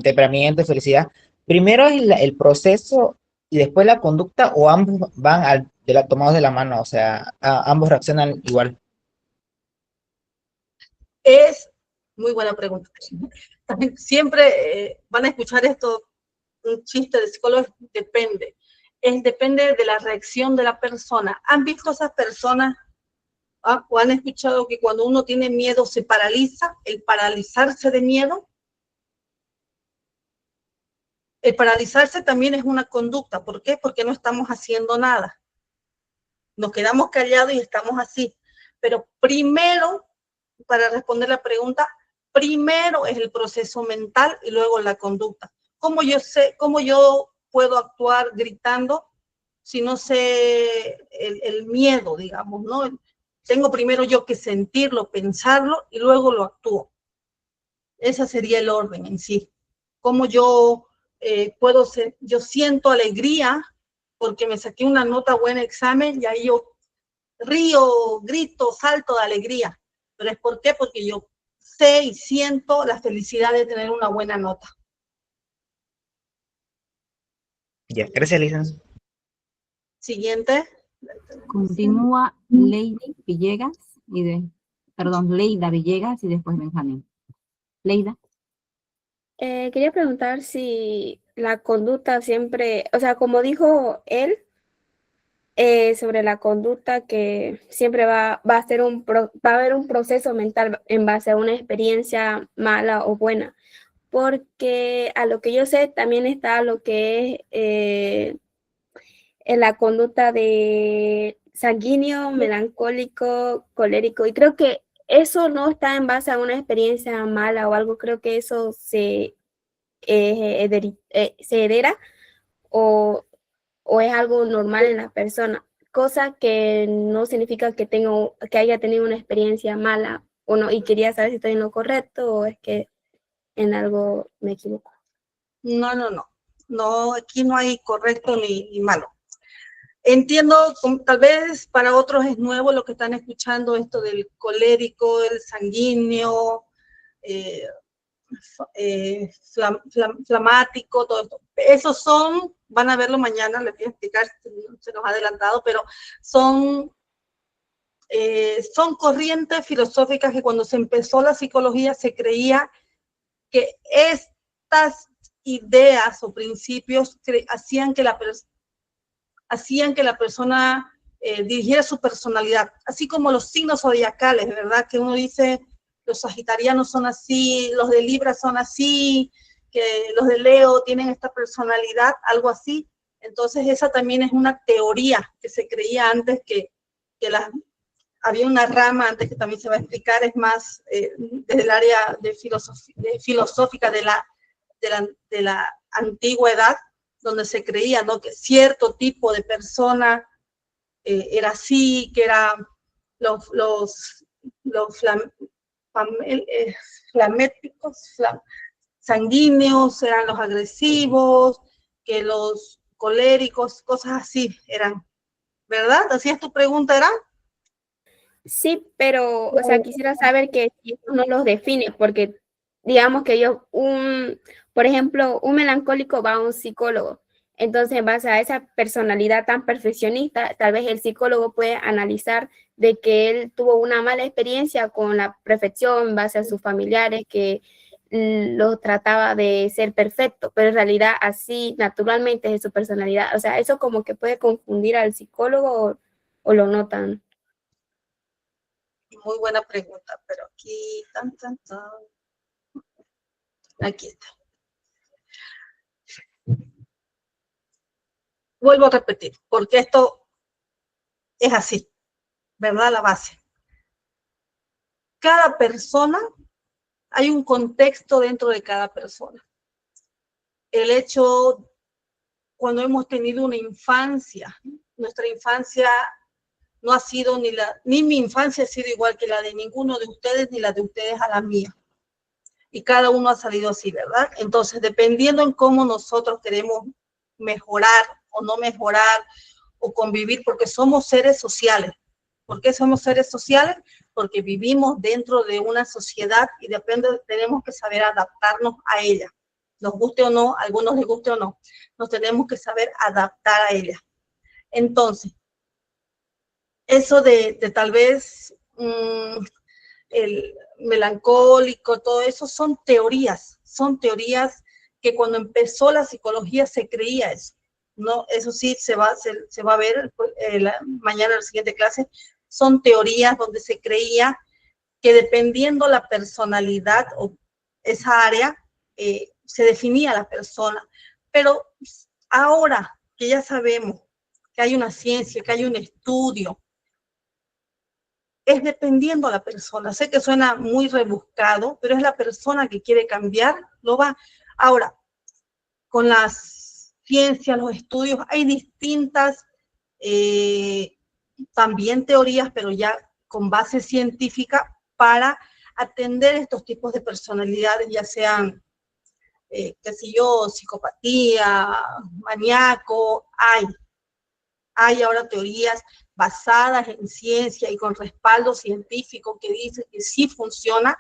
temperamento, felicidad, primero es el proceso y después la conducta, o ambos van tomados de la mano, o sea, ambos reaccionan igual. Es muy buena pregunta. Siempre van a escuchar esto, un chiste de psicólogos, depende. Depende de la reacción de la persona. ¿Han visto esas personas o han escuchado que cuando uno tiene miedo se paraliza? El paralizarse de miedo. El paralizarse también es una conducta. ¿Por qué? Porque no estamos haciendo nada. Nos quedamos callados y estamos así. Pero primero, para responder la pregunta, primero es el proceso mental y luego la conducta. ¿Cómo yo puedo actuar gritando si no sé el miedo, digamos, ¿no? Tengo primero yo que sentirlo, pensarlo y luego lo actúo. Ese sería el orden en sí. Cómo yo yo siento alegría porque me saqué una nota buena examen y ahí yo río, grito, salto de alegría. ¿Pero es por qué? Porque yo sé y siento la felicidad de tener una buena nota. Ya, gracias, licenciada. Siguiente. Continúa Leida Villegas Leida Villegas y después Benjamín. Leida. Quería preguntar si la conducta siempre, o sea, como dijo él, sobre la conducta que siempre va a haber un proceso mental en base a una experiencia mala o buena, porque a lo que yo sé también está lo que es en la conducta de sanguíneo, melancólico, colérico, y creo que eso no está en base a una experiencia mala o algo, creo que eso se hereda o es algo normal en la persona, cosa que no significa que haya tenido una experiencia mala o no, y quería saber si estoy en lo correcto o es que en algo me equivoco. No, aquí no hay correcto ni malo. Entiendo, tal vez para otros es nuevo lo que están escuchando, esto del colérico, el sanguíneo, flamático, todo esto. Esos van a verlo mañana, les voy a explicar, se nos ha adelantado, pero son corrientes filosóficas que cuando se empezó la psicología se creía que estas ideas o principios hacían que la persona dirigiera su personalidad, así como los signos zodiacales, ¿verdad? Que uno dice, los sagitarianos son así, los de Libra son así, que los de Leo tienen esta personalidad, algo así. Entonces esa también es una teoría que se creía antes había una rama antes que también se va a explicar, es más desde el área de filosófica de la antigüedad, donde se creía, ¿no?, que cierto tipo de persona era así, que eran los flaméticos, sanguíneos, eran los agresivos, que los coléricos, cosas así eran, ¿verdad? ¿Así es tu pregunta, era? Sí, pero, o sea, quisiera saber que si eso no los define, porque digamos que por ejemplo, un melancólico va a un psicólogo, entonces en base a esa personalidad tan perfeccionista, tal vez el psicólogo puede analizar de que él tuvo una mala experiencia con la perfección en base a sus familiares, que lo trataba de ser perfecto, pero en realidad así naturalmente es su personalidad. O sea, eso como que puede confundir al psicólogo o lo notan. Muy buena pregunta, pero aquí, aquí está. Vuelvo a repetir, porque esto es así, ¿verdad? La base. Cada persona, hay un contexto dentro de cada persona. El hecho, cuando hemos tenido una infancia, nuestra infancia no ha sido ni mi infancia ha sido igual que la de ninguno de ustedes, ni la de ustedes a la mía. Y cada uno ha salido así, ¿verdad? Entonces, dependiendo en cómo nosotros queremos mejorar o no mejorar o convivir, porque somos seres sociales. ¿Por qué somos seres sociales? Porque vivimos dentro de una sociedad y tenemos que saber adaptarnos a ella. Nos guste o no, a algunos les guste o no, nos tenemos que saber adaptar a ella. Entonces, eso de tal vez el melancólico, todo eso son teorías que cuando empezó la psicología se creía eso, ¿no? Eso sí se va a ver mañana en la siguiente clase. Son teorías donde se creía que dependiendo la personalidad o esa área, se definía la persona. Pero ahora que ya sabemos que hay una ciencia, que hay un estudio, es dependiendo a la persona. Sé que suena muy rebuscado, pero es la persona que quiere cambiar, lo va. Ahora, con las ciencias, los estudios, hay distintas también teorías, pero ya con base científica, para atender estos tipos de personalidades, ya sean, qué sé yo, psicopatía, maníaco. Hay ahora teorías basadas en ciencia y con respaldo científico que dicen que sí funciona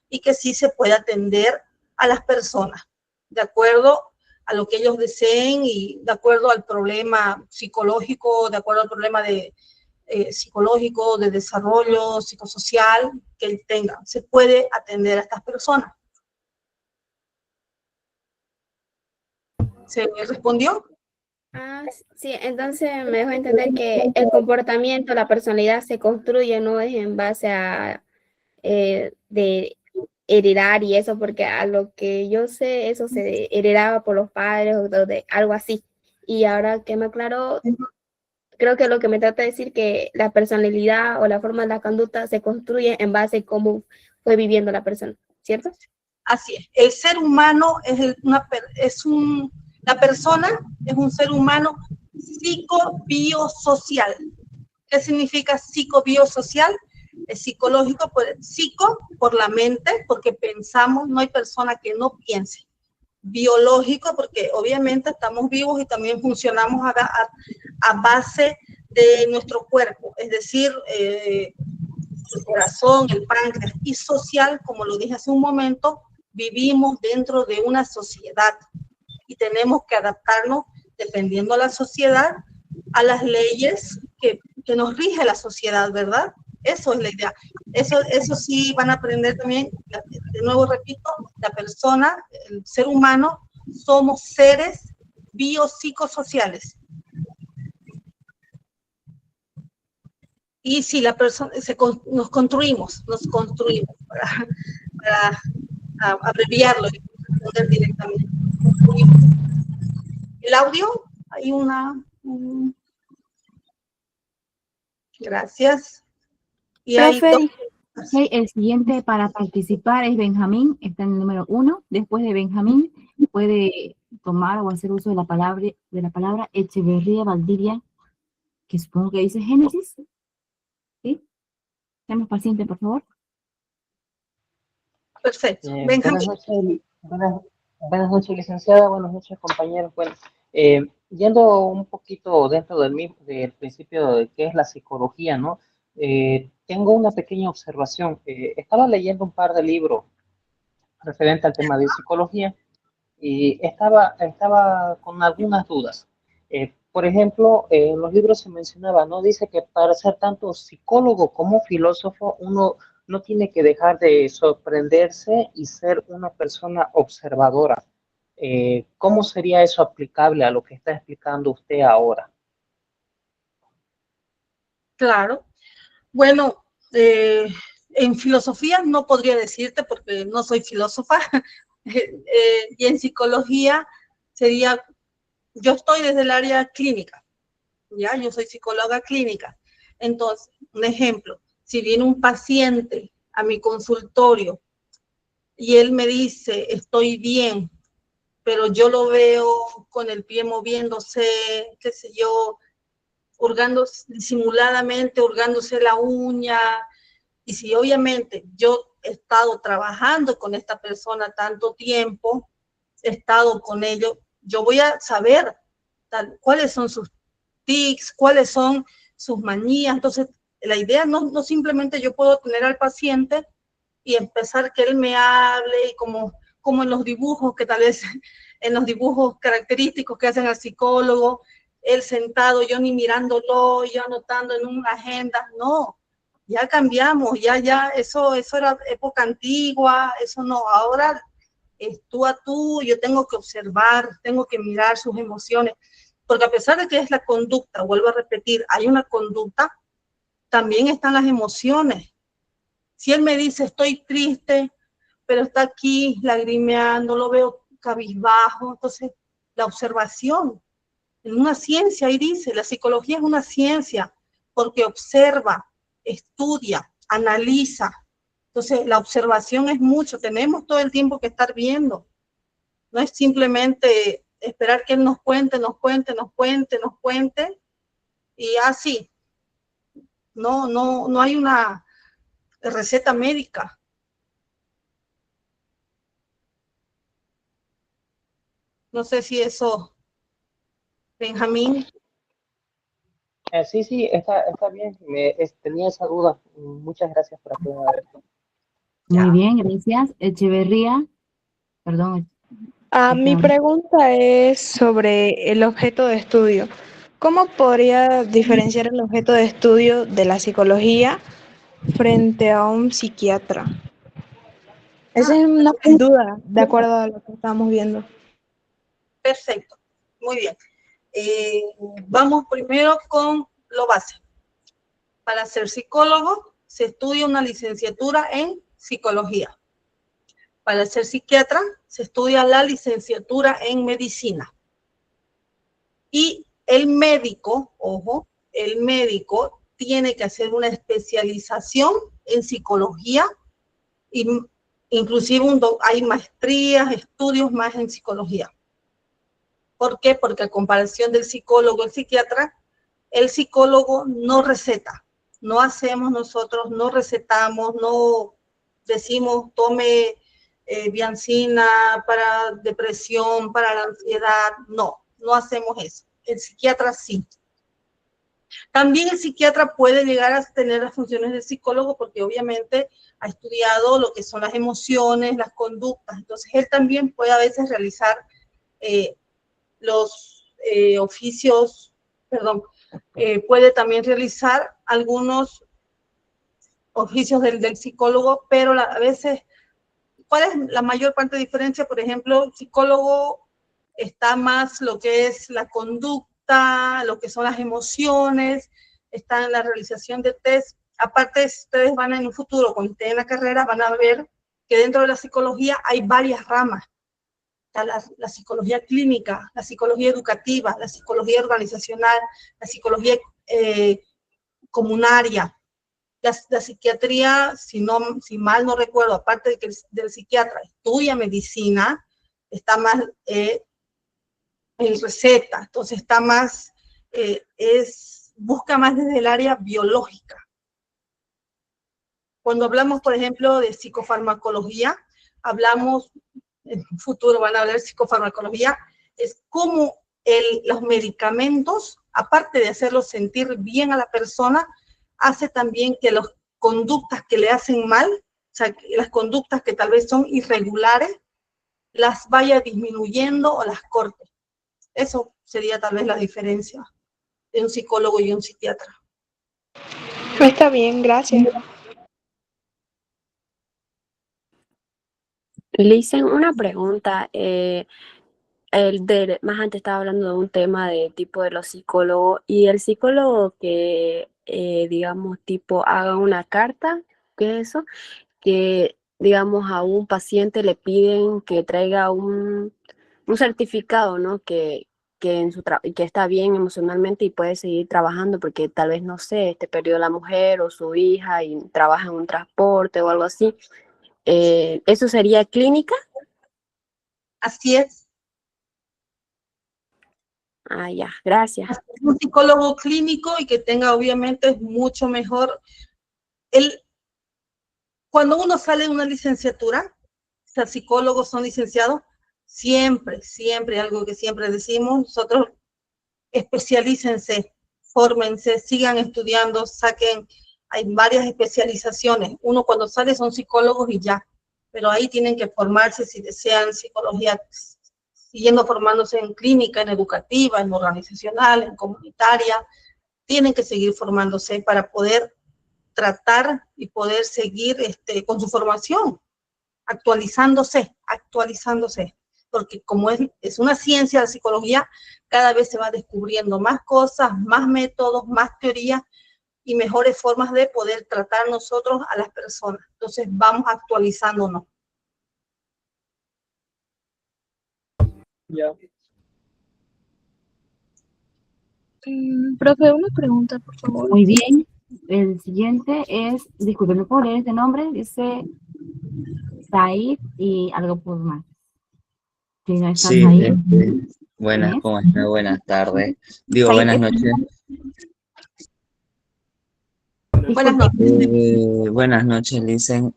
y que sí se puede atender a las personas, de acuerdo a lo que ellos deseen y de acuerdo al problema psicológico, de acuerdo al problema psicológico, de desarrollo psicosocial que él tenga. Se puede atender a estas personas. ¿Se respondió? Ah, sí, entonces me dejó entender que el comportamiento, la personalidad se construye, no es en base a de heredar y eso, porque a lo que yo sé, eso se heredaba por los padres o de algo así. Y ahora que me aclaró, creo que lo que me trata de decir que la personalidad o la forma de la conducta se construye en base a cómo fue viviendo la persona, ¿cierto? Así es. El ser humano la persona es un ser humano psicobiosocial. ¿Qué significa psicobiosocial? Es psicológico, psico por la mente, porque pensamos, no hay persona que no piense. Biológico, porque obviamente estamos vivos y también funcionamos a base de nuestro cuerpo, es decir, el corazón, el páncreas. Y social, como lo dije hace un momento, vivimos dentro de una sociedad y tenemos que adaptarnos, dependiendo de la sociedad, a las leyes que nos rige la sociedad, ¿verdad? Eso es la idea. Eso sí van a aprender también, de nuevo repito, la persona, el ser humano, somos seres biopsicosociales. Y si la persona, nos construimos para abreviarlo y responder directamente. El audio, hay gracias. Y hay el siguiente para participar es Benjamín, está en el número 1. Después de Benjamín puede tomar o hacer uso de la palabra Echeverría Valdivia, que supongo que dice Génesis. ¿Sí? Seamos pacientes, por favor. Perfecto. Buenas noches, licenciada. Buenas noches, compañeros. Bueno, yendo un poquito dentro del principio de qué es la psicología, ¿no? Tengo una pequeña observación. Estaba leyendo un par de libros referente al tema de psicología y estaba con algunas dudas. Por ejemplo, en los libros se mencionaba, ¿no? Dice que para ser tanto psicólogo como filósofo, uno no tiene que dejar de sorprenderse y ser una persona observadora. ¿Cómo sería eso aplicable a lo que está explicando usted ahora? Claro. Bueno, en filosofía no podría decirte porque no soy filósofa. Y en psicología sería, yo estoy desde el área clínica, ¿ya? Yo soy psicóloga clínica. Entonces, un ejemplo, si viene un paciente a mi consultorio y él me dice, estoy bien, pero yo lo veo con el pie moviéndose, qué sé yo, disimuladamente, hurgándose la uña, y si obviamente yo he estado trabajando con esta persona tanto tiempo, he estado con ello, yo voy a saber cuáles son sus tics, cuáles son sus manías. Entonces, la idea no simplemente yo puedo tener al paciente y empezar que él me hable, y como en los dibujos, que tal vez en los dibujos característicos que hacen al psicólogo, él sentado, yo ni mirándolo, yo anotando en una agenda. No, ya cambiamos, ya eso era época antigua, eso no, ahora es tú a tú, yo tengo que observar, tengo que mirar sus emociones, porque a pesar de que es la conducta, vuelvo a repetir, hay una conducta, también están las emociones. Si él me dice, estoy triste, pero está aquí lagrimeando, lo veo cabizbajo, entonces la observación, en una ciencia, ahí dice, la psicología es una ciencia, porque observa, estudia, analiza. Entonces, la observación es mucho, tenemos todo el tiempo que estar viendo. No es simplemente esperar que él nos cuente, y así. No hay una receta médica. No sé si eso, Benjamín. Sí, está bien. Tenía esa duda. Muchas gracias por aclarar. Muy bien, gracias. Echeverría, perdón. Mi pregunta es sobre el objeto de estudio. ¿Cómo podría diferenciar el objeto de estudio de la psicología frente a un psiquiatra? Esa es una duda, de acuerdo a lo que estamos viendo. Perfecto, muy bien. Vamos primero con lo básico. Para ser psicólogo se estudia una licenciatura en psicología. Para ser psiquiatra se estudia la licenciatura en medicina. Y el médico, ojo, el médico tiene que hacer una especialización en psicología, y inclusive hay maestrías, estudios más en psicología. ¿Por qué? Porque a comparación del psicólogo, el psiquiatra, el psicólogo no receta. No hacemos nosotros, no recetamos, no decimos tome Viancina para depresión, para la ansiedad. No hacemos eso. El psiquiatra sí. También el psiquiatra puede llegar a tener las funciones del psicólogo porque obviamente ha estudiado lo que son las emociones, las conductas. Entonces él también puede a veces realizar los oficios, puede también realizar algunos oficios del psicólogo, pero a veces, ¿cuál es la mayor parte de diferencia? Por ejemplo, el psicólogo está más lo que es la conducta, lo que son las emociones, está en la realización de test. Aparte, ustedes van en un futuro, cuando estén en la carrera, van a ver que dentro de la psicología hay varias ramas. La psicología clínica, la psicología educativa, la psicología organizacional, la psicología comunaria. La psiquiatría, si mal no recuerdo, aparte de que del psiquiatra estudia medicina, está más en receta, entonces está más, busca más desde el área biológica. Cuando hablamos, por ejemplo, de psicofarmacología, hablamos, en el futuro van a hablar de psicofarmacología, es cómo los medicamentos, aparte de hacerlos sentir bien a la persona, hace también que las conductas que le hacen mal, o sea, las conductas que tal vez son irregulares, las vaya disminuyendo o las corte. Eso sería tal vez la diferencia de un psicólogo y un psiquiatra. Está bien, gracias. Listen, una pregunta. Más antes estaba hablando de un tema de tipo de los psicólogos y el psicólogo que, digamos, tipo haga una carta, ¿qué es eso? Que, digamos, a un paciente le piden que traiga un certificado, ¿no? Que está bien emocionalmente y puede seguir trabajando porque tal vez, no sé, perdió la mujer o su hija y trabaja en un transporte o algo así. ¿Eso sería clínica? Así es. Ya, gracias. Un psicólogo clínico y que tenga, obviamente, es mucho mejor. Cuando uno sale de una licenciatura, los psicólogos son licenciados, siempre, algo que siempre decimos, nosotros especialícense, fórmense, sigan estudiando, hay varias especializaciones. Uno cuando sale son psicólogos y ya, pero ahí tienen que formarse si desean psicología, siguiendo formándose en clínica, en educativa, en organizacional, en comunitaria, tienen que seguir formándose para poder tratar y poder seguir con su formación, actualizándose, porque como es una ciencia de psicología, cada vez se va descubriendo más cosas, más métodos, más teorías y mejores formas de poder tratar nosotros a las personas. Entonces vamos actualizándonos. Ya. Profe, una pregunta, por favor. Muy bien. El siguiente es, disculpe, ¿me puedo leer este nombre? Dice Said y algo por más. Si no estás Sí, ahí, buenas, ¿quién es? ¿cómo está? Buenas tardes. Digo, Said, buenas noches. Buenas disculpe, noches. Buenas noches, Licen.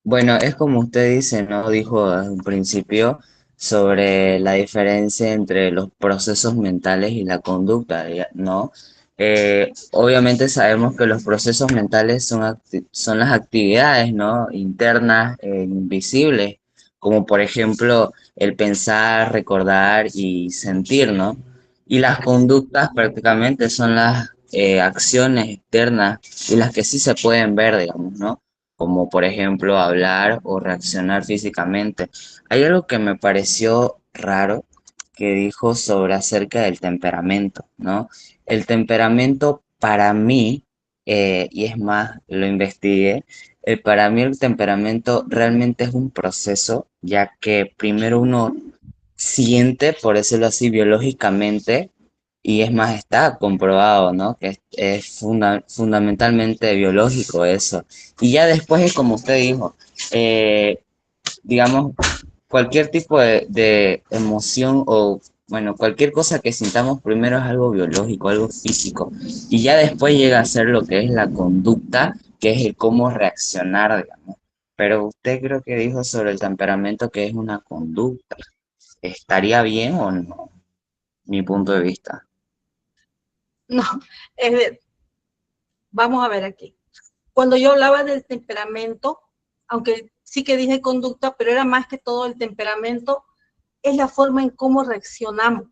Bueno, es como usted dice, ¿no? Dijo desde un principio sobre la diferencia entre los procesos mentales y la conducta, ¿no? Obviamente sabemos que los procesos mentales son las actividades, ¿no? Internas, invisibles, como por ejemplo el pensar, recordar y sentir, ¿no? Y las conductas prácticamente son las acciones externas y las que sí se pueden ver, digamos, ¿no? Como por ejemplo hablar o reaccionar físicamente. Hay algo que me pareció raro que dijo sobre acerca del temperamento, ¿no? El temperamento para mí, y es más, lo investigué, para mí el temperamento realmente es un proceso, ya que primero uno siente, por decirlo así, biológicamente, y es más, está comprobado, ¿no? Que es fundamentalmente biológico eso. Y ya después es como usted dijo, eh, digamos, cualquier tipo de emoción o, bueno, cualquier cosa que sintamos primero es algo biológico, algo físico. Y ya después llega a ser lo que es la conducta, que es el cómo reaccionar, digamos. Pero usted creo que dijo sobre el temperamento que es una conducta. ¿Estaría bien o no? Mi punto de vista. No, vamos a ver aquí. Cuando yo hablaba del temperamento, aunque sí que dije conducta, pero era más que todo el temperamento, es la forma en cómo reaccionamos,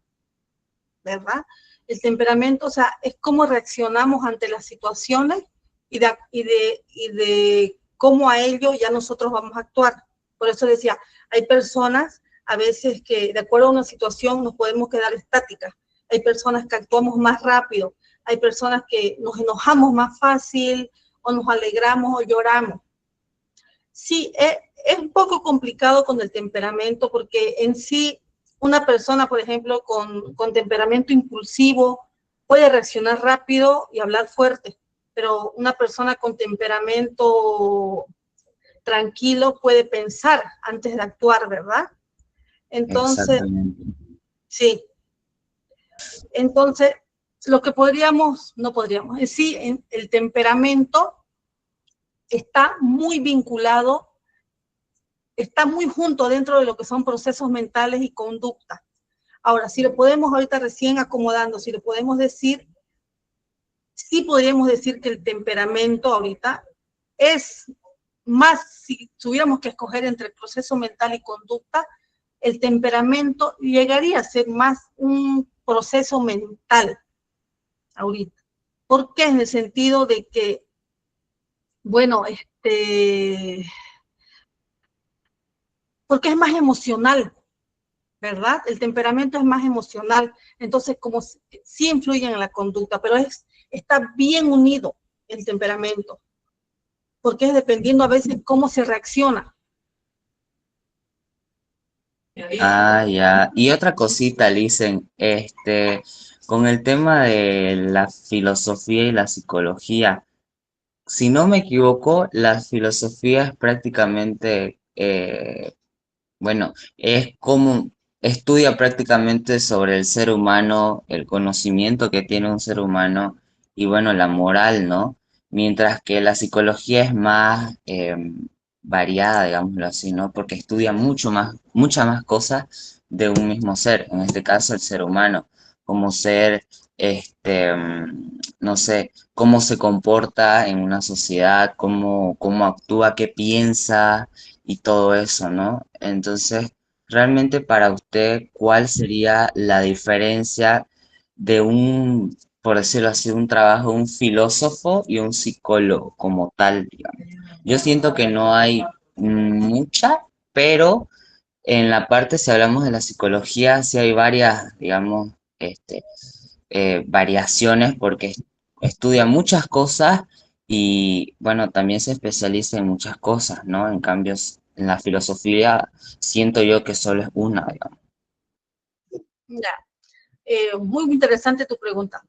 ¿verdad? El temperamento, o sea, es cómo reaccionamos ante las situaciones y de cómo a ello ya nosotros vamos a actuar. Por eso decía, hay personas a veces que de acuerdo a una situación nos podemos quedar estáticas, hay personas que actuamos más rápido, hay personas que nos enojamos más fácil o nos alegramos o lloramos. Sí, es un poco complicado con el temperamento porque en sí una persona, por ejemplo, con temperamento impulsivo puede reaccionar rápido y hablar fuerte, pero una persona con temperamento tranquilo puede pensar antes de actuar, ¿verdad? Entonces, Exactamente. sí. Entonces, lo que no podríamos, en sí, el temperamento está muy vinculado, está muy junto dentro de lo que son procesos mentales y conducta. Ahora, si lo podemos ahorita recién acomodando, si lo podemos decir, sí podríamos decir que el temperamento ahorita es más, si tuviéramos que escoger entre proceso mental y conducta, el temperamento llegaría a ser más un proceso mental ahorita. ¿Por qué? En el sentido de que, bueno, porque es más emocional, ¿verdad? El temperamento es más emocional, entonces como sí influye en la conducta, pero está bien unido el temperamento, porque es dependiendo a veces cómo se reacciona. Ah, ya. Y otra cosita, Licen, con el tema de la filosofía y la psicología, si no me equivoco, la filosofía es prácticamente, bueno, es como estudia prácticamente sobre el ser humano, el conocimiento que tiene un ser humano y bueno, la moral, ¿no? Mientras que la psicología es más variada, digámoslo así, ¿no? Porque estudia muchas más cosas de un mismo ser, en este caso el ser humano, como ser, no sé, cómo se comporta en una sociedad, cómo actúa, qué piensa y todo eso, ¿no? Entonces, realmente para usted, ¿cuál sería la diferencia de un, por decirlo así, un trabajo de un filósofo y un psicólogo como tal, digamos? Yo siento que no hay mucha, pero en la parte, si hablamos de la psicología, sí hay varias, digamos, variaciones porque estudia muchas cosas y bueno, también se especializa en muchas cosas, ¿no? En cambio, en la filosofía siento yo que solo es una, digamos. Ya, muy interesante tu pregunta.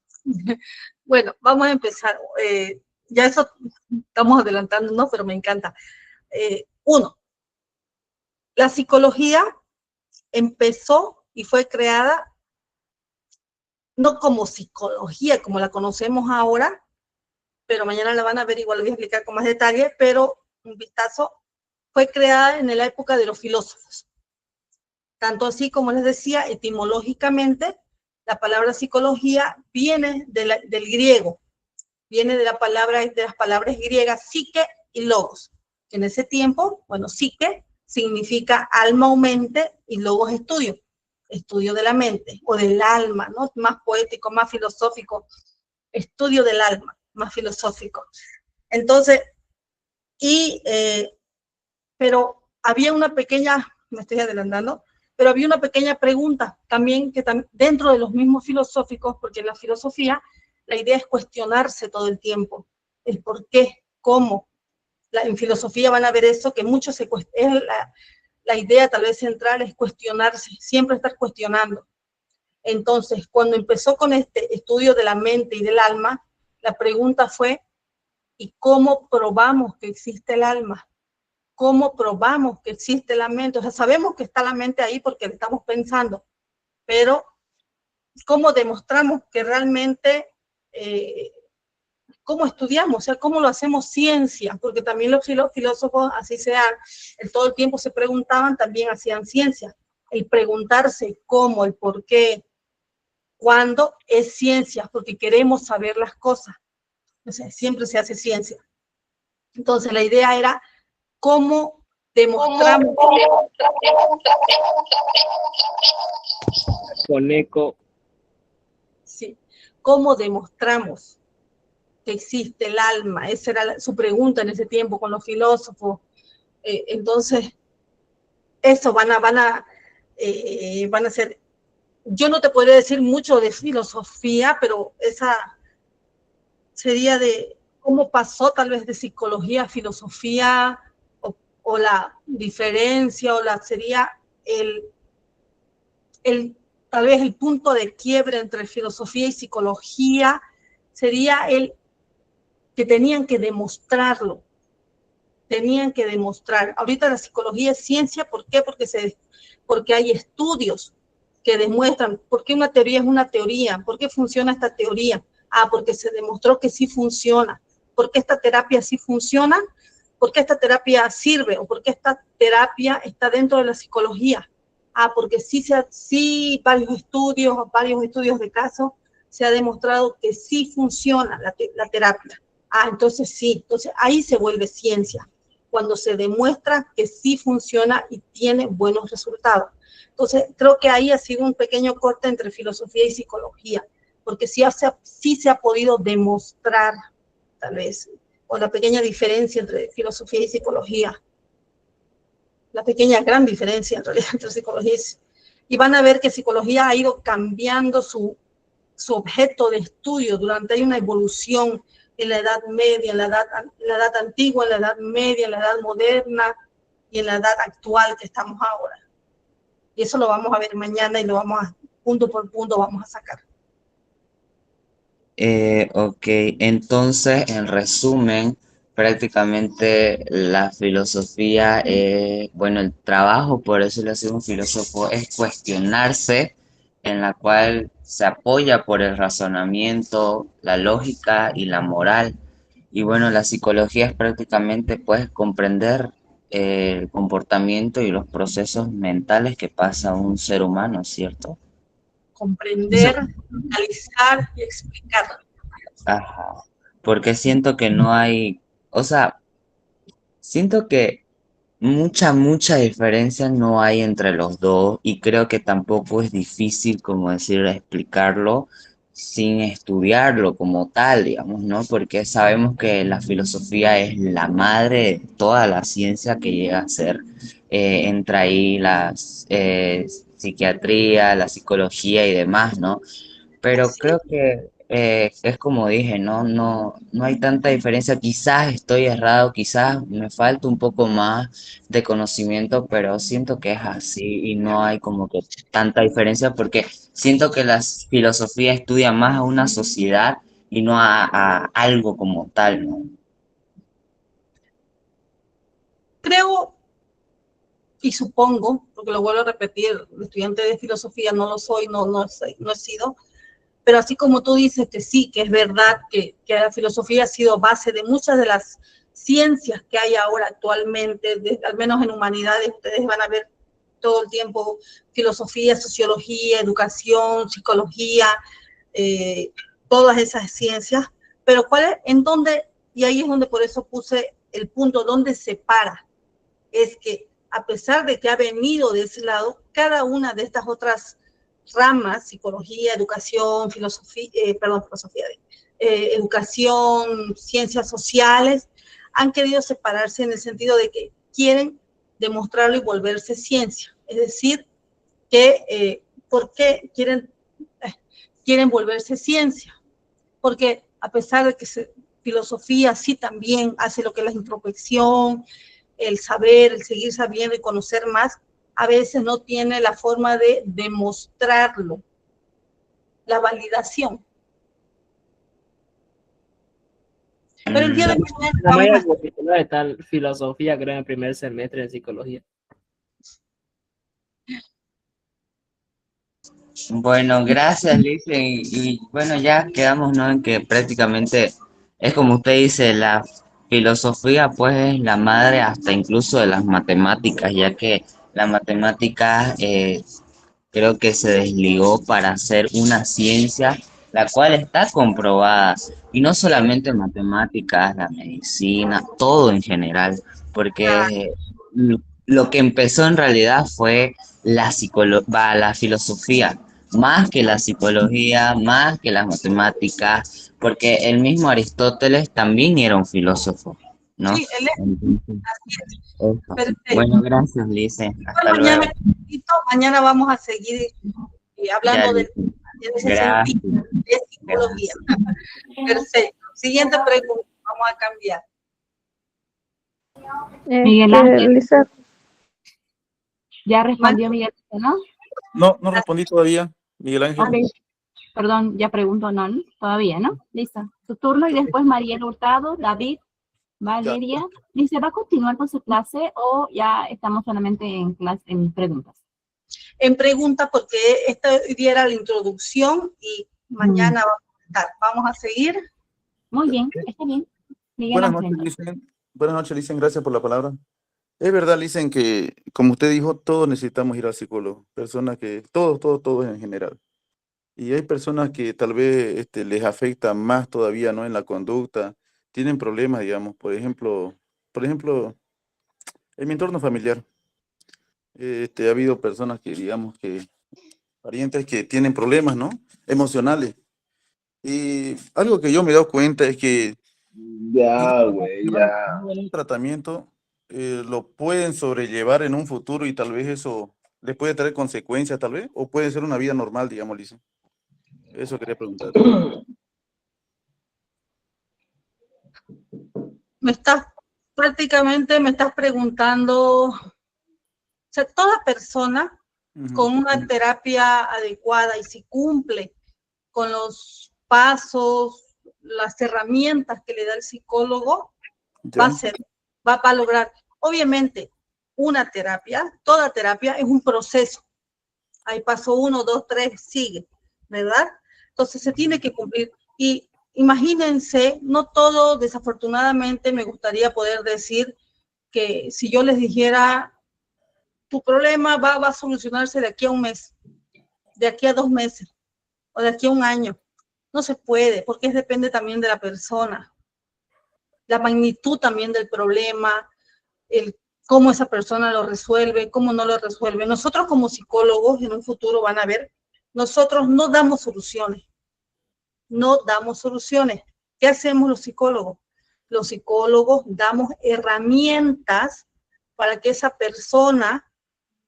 Bueno, vamos a empezar. Ya eso estamos adelantando, ¿no? Pero me encanta. Uno, la psicología empezó y fue creada no como psicología, como la conocemos ahora, pero mañana la van a ver, igual lo voy a explicar con más detalle, pero un vistazo, fue creada en la época de los filósofos. Tanto así como les decía, etimológicamente, la palabra psicología viene del griego, viene de las palabras griegas psique y logos. En ese tiempo, bueno, psique significa alma o mente y logos estudio de la mente o del alma, ¿no? Más poético, más filosófico, estudio del alma, más filosófico. Entonces, pero había una pequeña, me estoy adelantando, pero había una pequeña pregunta también que dentro de los mismos filosóficos, porque en la filosofía la idea es cuestionarse todo el tiempo, el por qué, cómo. En filosofía van a ver eso, que mucho la idea tal vez central es cuestionarse, siempre estar cuestionando. Entonces, cuando empezó con este estudio de la mente y del alma, la pregunta fue, ¿y cómo probamos que existe el alma? ¿Cómo probamos que existe la mente? O sea, sabemos que está la mente ahí porque le estamos pensando, pero ¿cómo demostramos que realmente, cómo estudiamos? O sea, ¿cómo lo hacemos ciencia? Porque también los filósofos, así sean, todo el tiempo se preguntaban, también hacían ciencia. El preguntarse cómo, el por qué, cuándo, es ciencia, porque queremos saber las cosas. O sea, siempre se hace ciencia. Entonces, la idea era cómo demostramos. Con eco. Sí, cómo demostramos que existe el alma. Esa era su pregunta en ese tiempo con los filósofos. Entonces, eso van a ser. Yo no te podría decir mucho de filosofía, pero esa sería de cómo pasó tal vez de psicología a filosofía, o la diferencia, sería tal vez el punto de quiebre entre filosofía y psicología, sería el que tenían que demostrarlo. Tenían que demostrar. Ahorita la psicología es ciencia, ¿por qué? Porque hay estudios que demuestran por qué una teoría es una teoría, por qué funciona esta teoría. Porque se demostró que sí funciona. ¿Por qué esta terapia sí funciona? ¿Por qué esta terapia sirve? ¿O por qué esta terapia está dentro de la psicología? Porque sí varios estudios de caso se ha demostrado que sí funciona la terapia. Entonces sí, entonces ahí se vuelve ciencia, cuando se demuestra que sí funciona y tiene buenos resultados. Entonces creo que ahí ha sido un pequeño corte entre filosofía y psicología, porque sí se ha podido demostrar, tal vez, o la pequeña diferencia entre filosofía y psicología, la pequeña gran diferencia en realidad entre psicología y van a ver que psicología ha ido cambiando su objeto de estudio hay una evolución en la Edad Media, en la edad antigua, en la Edad Media, en la Edad Moderna y en la edad actual que estamos ahora. Y eso lo vamos a ver mañana y lo punto por punto vamos a sacar. Ok, entonces, en resumen, prácticamente la filosofía, bueno, el trabajo, por eso le hace un filósofo, es cuestionarse, en la cual se apoya por el razonamiento, la lógica y la moral. Y bueno, la psicología es prácticamente, pues, comprender el comportamiento y los procesos mentales que pasa un ser humano, ¿cierto? Comprender, analizar y explicar. Ajá, porque siento que no hay, o sea, siento que mucha diferencia no hay entre los dos y creo que tampoco es difícil, como decir, explicarlo sin estudiarlo como tal, digamos, ¿no? Porque sabemos que la filosofía es la madre de toda la ciencia que llega a ser. Entra ahí la psiquiatría, la psicología y demás, ¿no? Pero creo que es como dije, no hay tanta diferencia. Quizás estoy errado, quizás me falta un poco más de conocimiento, pero siento que es así y no hay como que tanta diferencia porque siento que la filosofía estudia más a una sociedad y no a algo como tal, ¿no? Creo y supongo, porque lo vuelvo a repetir, estudiante de filosofía no lo soy, no he sido, pero así como tú dices que sí, que es verdad que la filosofía ha sido base de muchas de las ciencias que hay ahora actualmente, al menos en humanidades, ustedes van a ver todo el tiempo filosofía, sociología, educación, psicología, todas esas ciencias, pero ¿cuál es, en dónde? Y ahí es donde por eso puse el punto, donde separa, es que a pesar de que ha venido de ese lado, cada una de estas otras ramas, psicología, educación, educación, ciencias sociales, han querido separarse en el sentido de que quieren demostrarlo y volverse ciencia. Es decir, que ¿por qué quieren volverse ciencia? Porque a pesar de que filosofía sí también hace lo que es la introspección, el saber, el seguir sabiendo y conocer más, a veces no tiene la forma de demostrarlo, la validación. Pero el día de mañana La mayoría de particular está en filosofía, creo, en el primer semestre en psicología. Bueno, gracias, Liz. Y bueno, ya quedamos, ¿no? En que prácticamente es como usted dice, la filosofía pues es la madre hasta incluso de las matemáticas, ya que la matemática creo que se desligó para hacer una ciencia la cual está comprobada, y no solamente matemáticas, la medicina, todo en general, porque lo que empezó en realidad fue la filosofía, más que la psicología, más que las matemáticas, porque el mismo Aristóteles también era un filósofo, ¿no? Sí, él es. Entonces, eso. Perfecto. Bueno, gracias, Lice. Hasta luego. Mañana vamos a seguir hablando Ya, de ese gracias. sentido de psicología. Perfecto. Siguiente pregunta, vamos a cambiar. Miguel Ángel. Lisa, Ya respondió Miguel Ángel, ¿no? No respondí todavía, Miguel Ángel. Ok, perdón, ya pregunto, no, todavía, ¿no? Listo. Su turno y después Mariel Hurtado, David, Valeria. Dice, ¿va a continuar con su clase o ya estamos solamente en clase, en preguntas? En pregunta, porque esta hoy día era la introducción y mañana vamos a seguir. Muy bien, está bien. Miguel Buenas Ángel. noches, Licen. Buenas noches, Licen. Gracias por la palabra. Es verdad, Licen, que como usted dijo, todos necesitamos ir al psicólogo. Personas que, todos en general. Y hay personas que tal vez les afecta más todavía, ¿no? En la conducta. Tienen problemas, digamos. Por ejemplo, en mi entorno familiar. Ha habido personas que, digamos, que parientes que tienen problemas, ¿no? Emocionales. Y algo que yo me he dado cuenta es que Ya, güey, ya. un tratamiento lo pueden sobrellevar en un futuro y tal vez eso les puede traer consecuencias, tal vez, o puede ser una vida normal, digamos, Lisa. Eso quería preguntar. Prácticamente me estás preguntando, o sea, toda persona con una terapia adecuada y si cumple con los pasos, las herramientas que le da el psicólogo, va a lograr. Obviamente, una terapia, toda terapia es un proceso. Hay paso 1, 2, 3, sigue, ¿verdad? Entonces se tiene que cumplir. Y imagínense, no todo, desafortunadamente, me gustaría poder decir que si yo les dijera, tu problema va a solucionarse de aquí a un mes, de aquí a 2 meses, o de aquí a un año. No se puede, porque depende también de la persona, la magnitud también del problema, cómo esa persona lo resuelve, cómo no lo resuelve. Nosotros como psicólogos, en un futuro van a ver, nosotros no damos soluciones. No damos soluciones. ¿Qué hacemos los psicólogos? Los psicólogos damos herramientas para que esa persona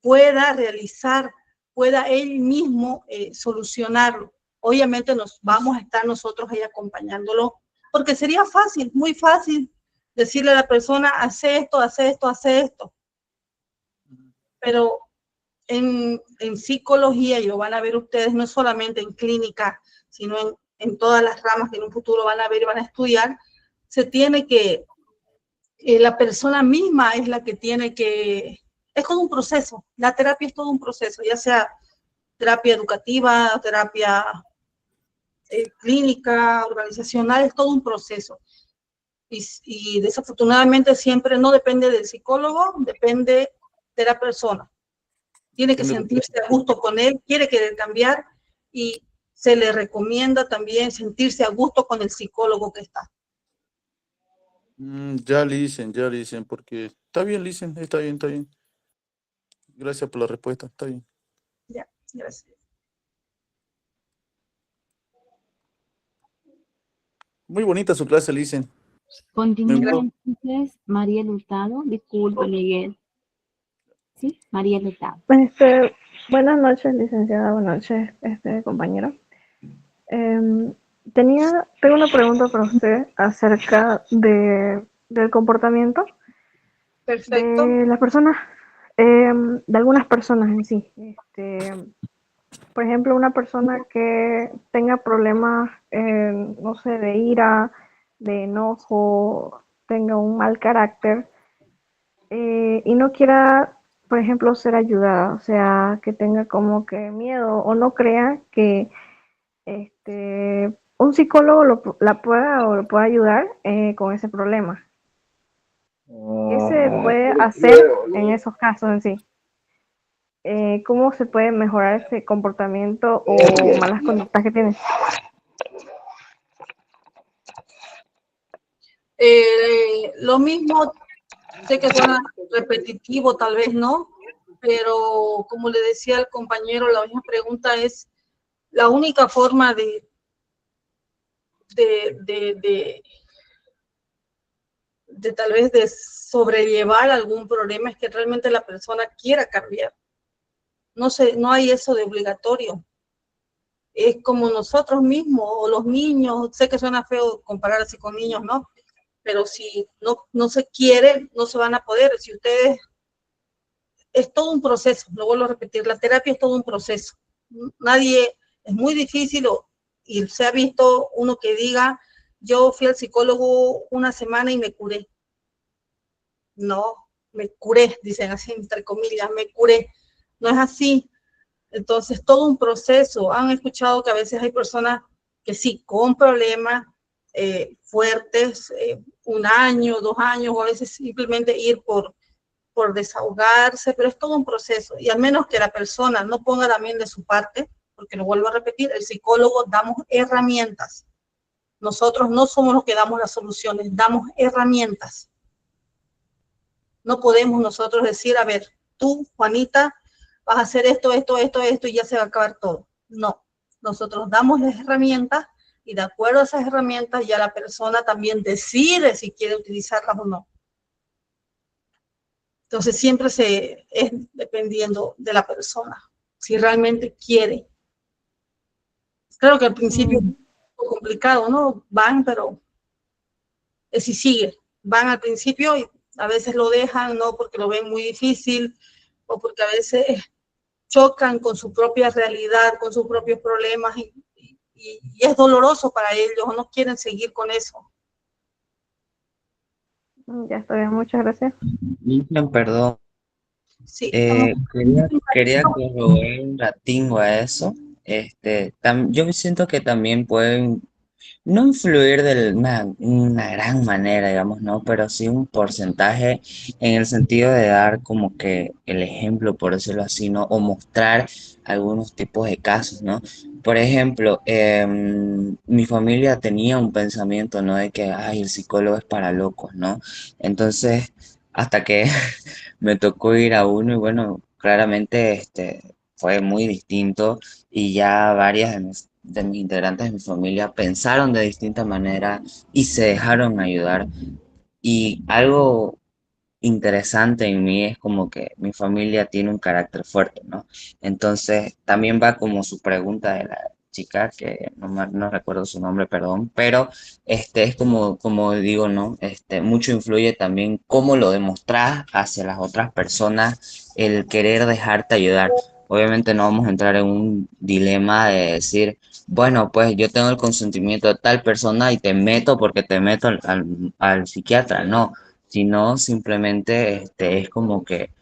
pueda realizar, pueda él mismo solucionarlo. obviamente nos vamos a estar nosotros ahí acompañándolo, porque sería fácil, muy fácil decirle a la persona, hace esto, hace esto, hace esto. Pero en psicología, y lo van a ver ustedes, no solamente en clínica, sino en todas las ramas que en un futuro van a ver y van a estudiar, se tiene que, la persona misma es la que tiene que, es todo un proceso, la terapia es todo un proceso, ya sea terapia educativa, terapia clínica, organizacional, es todo un proceso. Y desafortunadamente siempre no depende del psicólogo, depende de la persona. Tiene que sentirse a gusto con él, quiere querer cambiar y se le recomienda también sentirse a gusto con el psicólogo que está. Ya le dicen, porque está bien, Licen, está bien, está bien. Gracias por la respuesta, está bien. Ya, gracias. Muy bonita su clase, Licen. Continúa entonces Mariel Hurtado. Disculpe, Miguel. Sí, Mariel Hurtado. Buenas noches, licenciada, buenas noches, compañero. Tengo una pregunta para usted acerca del comportamiento Perfecto. de las personas, de algunas personas en sí. Por ejemplo, una persona que tenga problemas, no sé, de ira, de enojo, tenga un mal carácter y no quiera, por ejemplo, ser ayudada, o sea, que tenga como que miedo o no crea que un psicólogo la pueda o lo pueda ayudar con ese problema. ¿Qué se puede hacer en esos casos en sí? ¿Cómo se puede mejorar ese comportamiento o malas conductas que tiene? Lo mismo, sé que suena repetitivo, tal vez no, pero como le decía al compañero, la misma pregunta es la única forma de tal vez de sobrellevar algún problema es que realmente la persona quiera cambiar. No hay eso de obligatorio. Es como nosotros mismos o los niños, sé que suena feo comparar así con niños, ¿no? Pero si no se quiere, no se van a poder. Si ustedes, es todo un proceso, lo vuelvo a repetir, la terapia es todo un proceso. Nadie, es muy difícil y se ha visto uno que diga, yo fui al psicólogo una semana y me curé. No, me curé, dicen así entre comillas, me curé. No es así. Entonces, todo un proceso. Han escuchado que a veces hay personas que sí, con problemas fuertes, 1 año, 2 años, o a veces simplemente ir por desahogarse, pero es todo un proceso. Y al menos que la persona no ponga también de su parte, porque lo vuelvo a repetir, el psicólogo damos herramientas. Nosotros no somos los que damos las soluciones, damos herramientas. No podemos nosotros decir, a ver, tú, Juanita, vas a hacer esto, esto, esto, esto, y ya se va a acabar todo. No, nosotros damos las herramientas y de acuerdo a esas herramientas ya la persona también decide si quiere utilizarlas o no. Entonces siempre es dependiendo de la persona, si realmente quiere. Claro que al principio es un poco complicado, ¿no? Van, pero si sigue, van al principio y a veces lo dejan, ¿no? Porque lo ven muy difícil o porque a veces chocan con su propia realidad, con sus propios problemas y es doloroso para ellos, o no quieren seguir con eso. Ya está bien, muchas gracias. Perdón. Sí, Quería corroborar un ratingo a eso. Yo me siento que también pueden no influir de una gran manera, digamos, ¿no? Pero sí un porcentaje en el sentido de dar como que el ejemplo, por decirlo así, ¿no? O mostrar algunos tipos de casos, ¿no? Por ejemplo, mi familia tenía un pensamiento, ¿no? De que, ay, el psicólogo es para locos, ¿no? Entonces, hasta que me tocó ir a uno y bueno, claramente fue muy distinto y ya varias de mis integrantes de mi familia pensaron de distinta manera y se dejaron ayudar. Y algo interesante en mí es como que mi familia tiene un carácter fuerte, ¿no? Entonces también va como su pregunta de la chica, que no recuerdo su nombre, perdón, pero es como digo, ¿no? Mucho influye también cómo lo demostras hacia las otras personas, el querer dejarte ayudar. Obviamente no vamos a entrar en un dilema de decir, bueno, pues yo tengo el consentimiento de tal persona y te meto porque te meto al psiquiatra, no, sino simplemente es como que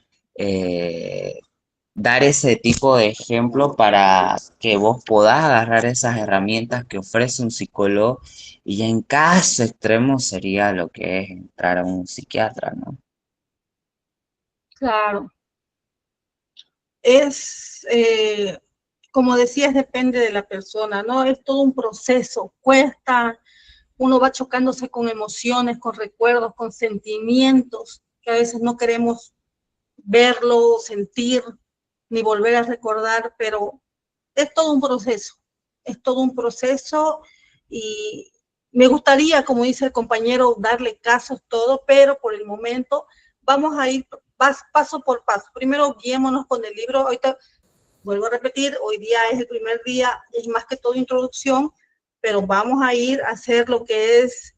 dar ese tipo de ejemplo para que vos podás agarrar esas herramientas que ofrece un psicólogo y ya en caso extremo sería lo que es entrar a un psiquiatra, ¿no? Claro. Como decías, depende de la persona, ¿no? Es todo un proceso, cuesta, uno va chocándose con emociones, con recuerdos, con sentimientos, que a veces no queremos verlo, sentir, ni volver a recordar, pero es todo un proceso y me gustaría, como dice el compañero, darle casos todo, pero por el momento vamos a ir paso por paso. Primero guiémonos con el libro. Ahorita vuelvo a repetir, hoy día es el primer día, es más que todo introducción, pero vamos a ir a hacer lo que es,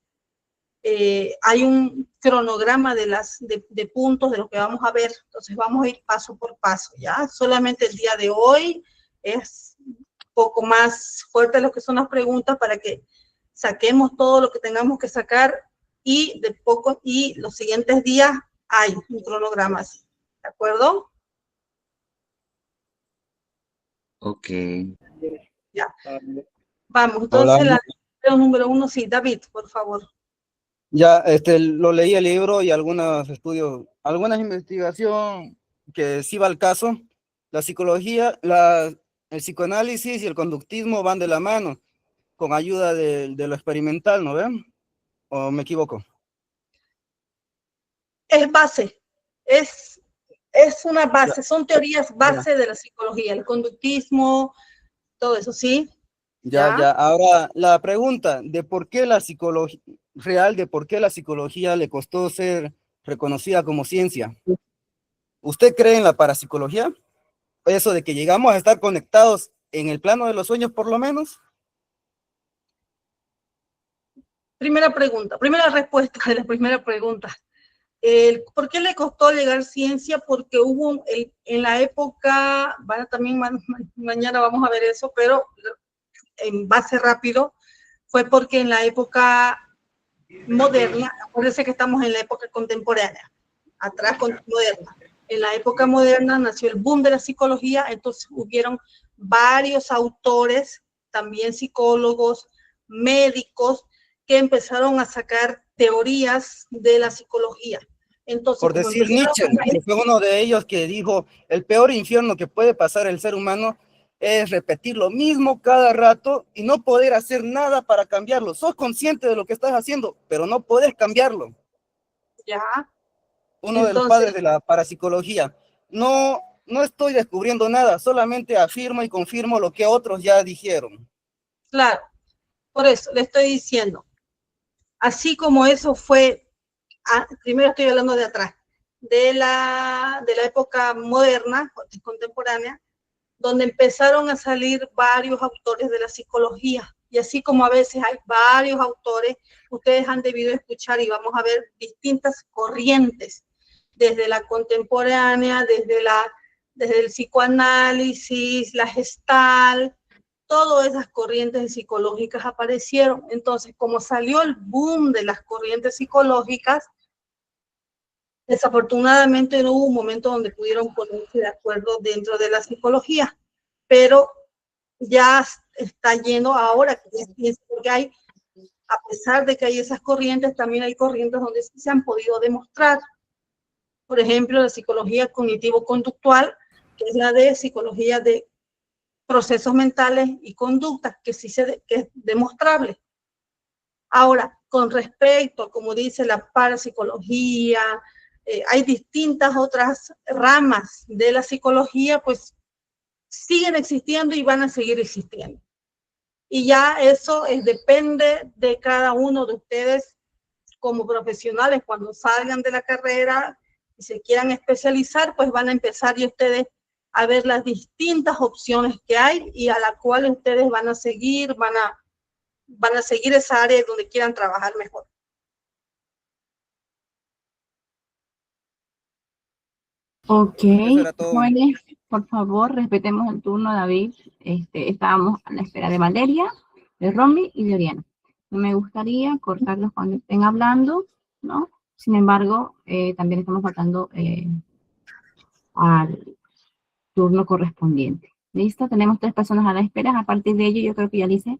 hay un cronograma de puntos de lo que vamos a ver, entonces vamos a ir paso por paso, ¿ya? Solamente el día de hoy es un poco más fuerte lo que son las preguntas para que saquemos todo lo que tengamos que sacar y los siguientes días hay un cronograma así, ¿de acuerdo? Ok. Ya. Vamos, entonces Hola. la número 1, sí, David, por favor. Ya, lo leí el libro y algunos estudios, algunas investigación que sí va al caso. La psicología, el psicoanálisis y el conductismo van de la mano, con ayuda de lo experimental, ¿no ven? ¿O me equivoco? Es base, es una base, son teorías base de la psicología, el conductismo, todo eso, ¿sí? Ya. Ahora, la pregunta de por qué la psicología real, de por qué la psicología le costó ser reconocida como ciencia. ¿Usted cree en la parapsicología? Eso de que llegamos a estar conectados en el plano de los sueños, por lo menos. Primera respuesta de la primera pregunta. ¿Por qué le costó llegar ciencia? Porque hubo en la época, también mañana vamos a ver eso, pero en base rápido, fue porque en la época moderna, acuérdense que estamos en la época contemporánea, atrás moderna. En la época moderna nació el boom de la psicología, entonces hubieron varios autores, también psicólogos, médicos, que empezaron a sacar teorías de la psicología. Entonces, por decir Nietzsche, que fue uno de ellos que dijo, el peor infierno que puede pasar el ser humano es repetir lo mismo cada rato y no poder hacer nada para cambiarlo. Sos consciente de lo que estás haciendo, pero no puedes cambiarlo. Ya. Uno de los padres de la parapsicología. No estoy descubriendo nada, solamente afirmo y confirmo lo que otros ya dijeron. Claro, por eso le estoy diciendo, así como eso fue, primero estoy hablando de atrás, de la época moderna, contemporánea, donde empezaron a salir varios autores de la psicología, y así como a veces hay varios autores, ustedes han debido escuchar y vamos a ver distintas corrientes, desde la contemporánea, desde el psicoanálisis, la Gestalt, todas esas corrientes psicológicas aparecieron. Entonces, como salió el boom de las corrientes psicológicas, desafortunadamente no hubo un momento donde pudieron ponerse de acuerdo dentro de la psicología, pero ya está lleno ahora, porque hay, a pesar de que hay esas corrientes, también hay corrientes donde sí se han podido demostrar. Por ejemplo, la psicología cognitivo-conductual, que es la de psicología de procesos mentales y conductas, que sí que es demostrable. Ahora, con respecto, como dice la parapsicología, hay distintas otras ramas de la psicología, pues siguen existiendo y van a seguir existiendo. Y ya eso depende de cada uno de ustedes como profesionales. Cuando salgan de la carrera y se quieran especializar, pues van a empezar y ustedes a ver las distintas opciones que hay y a la cual ustedes van a seguir, van a seguir esa área donde quieran trabajar mejor. Ok, Eso era todo. jóvenes, por favor, respetemos el turno, David. Estábamos a la espera de Valeria, de Romy y de Oriana. No me gustaría cortarlos cuando estén hablando, ¿no? Sin embargo, también estamos faltando al turno correspondiente. ¿Listo? Tenemos 3 personas a la espera. A partir de ello, yo creo que ya dice,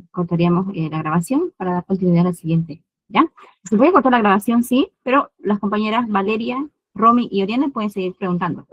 cortaríamos la grabación para dar continuidad al siguiente. ¿Ya? Se puede cortar la grabación, sí, pero las compañeras Valeria, Romy y Oriana pueden seguir preguntando.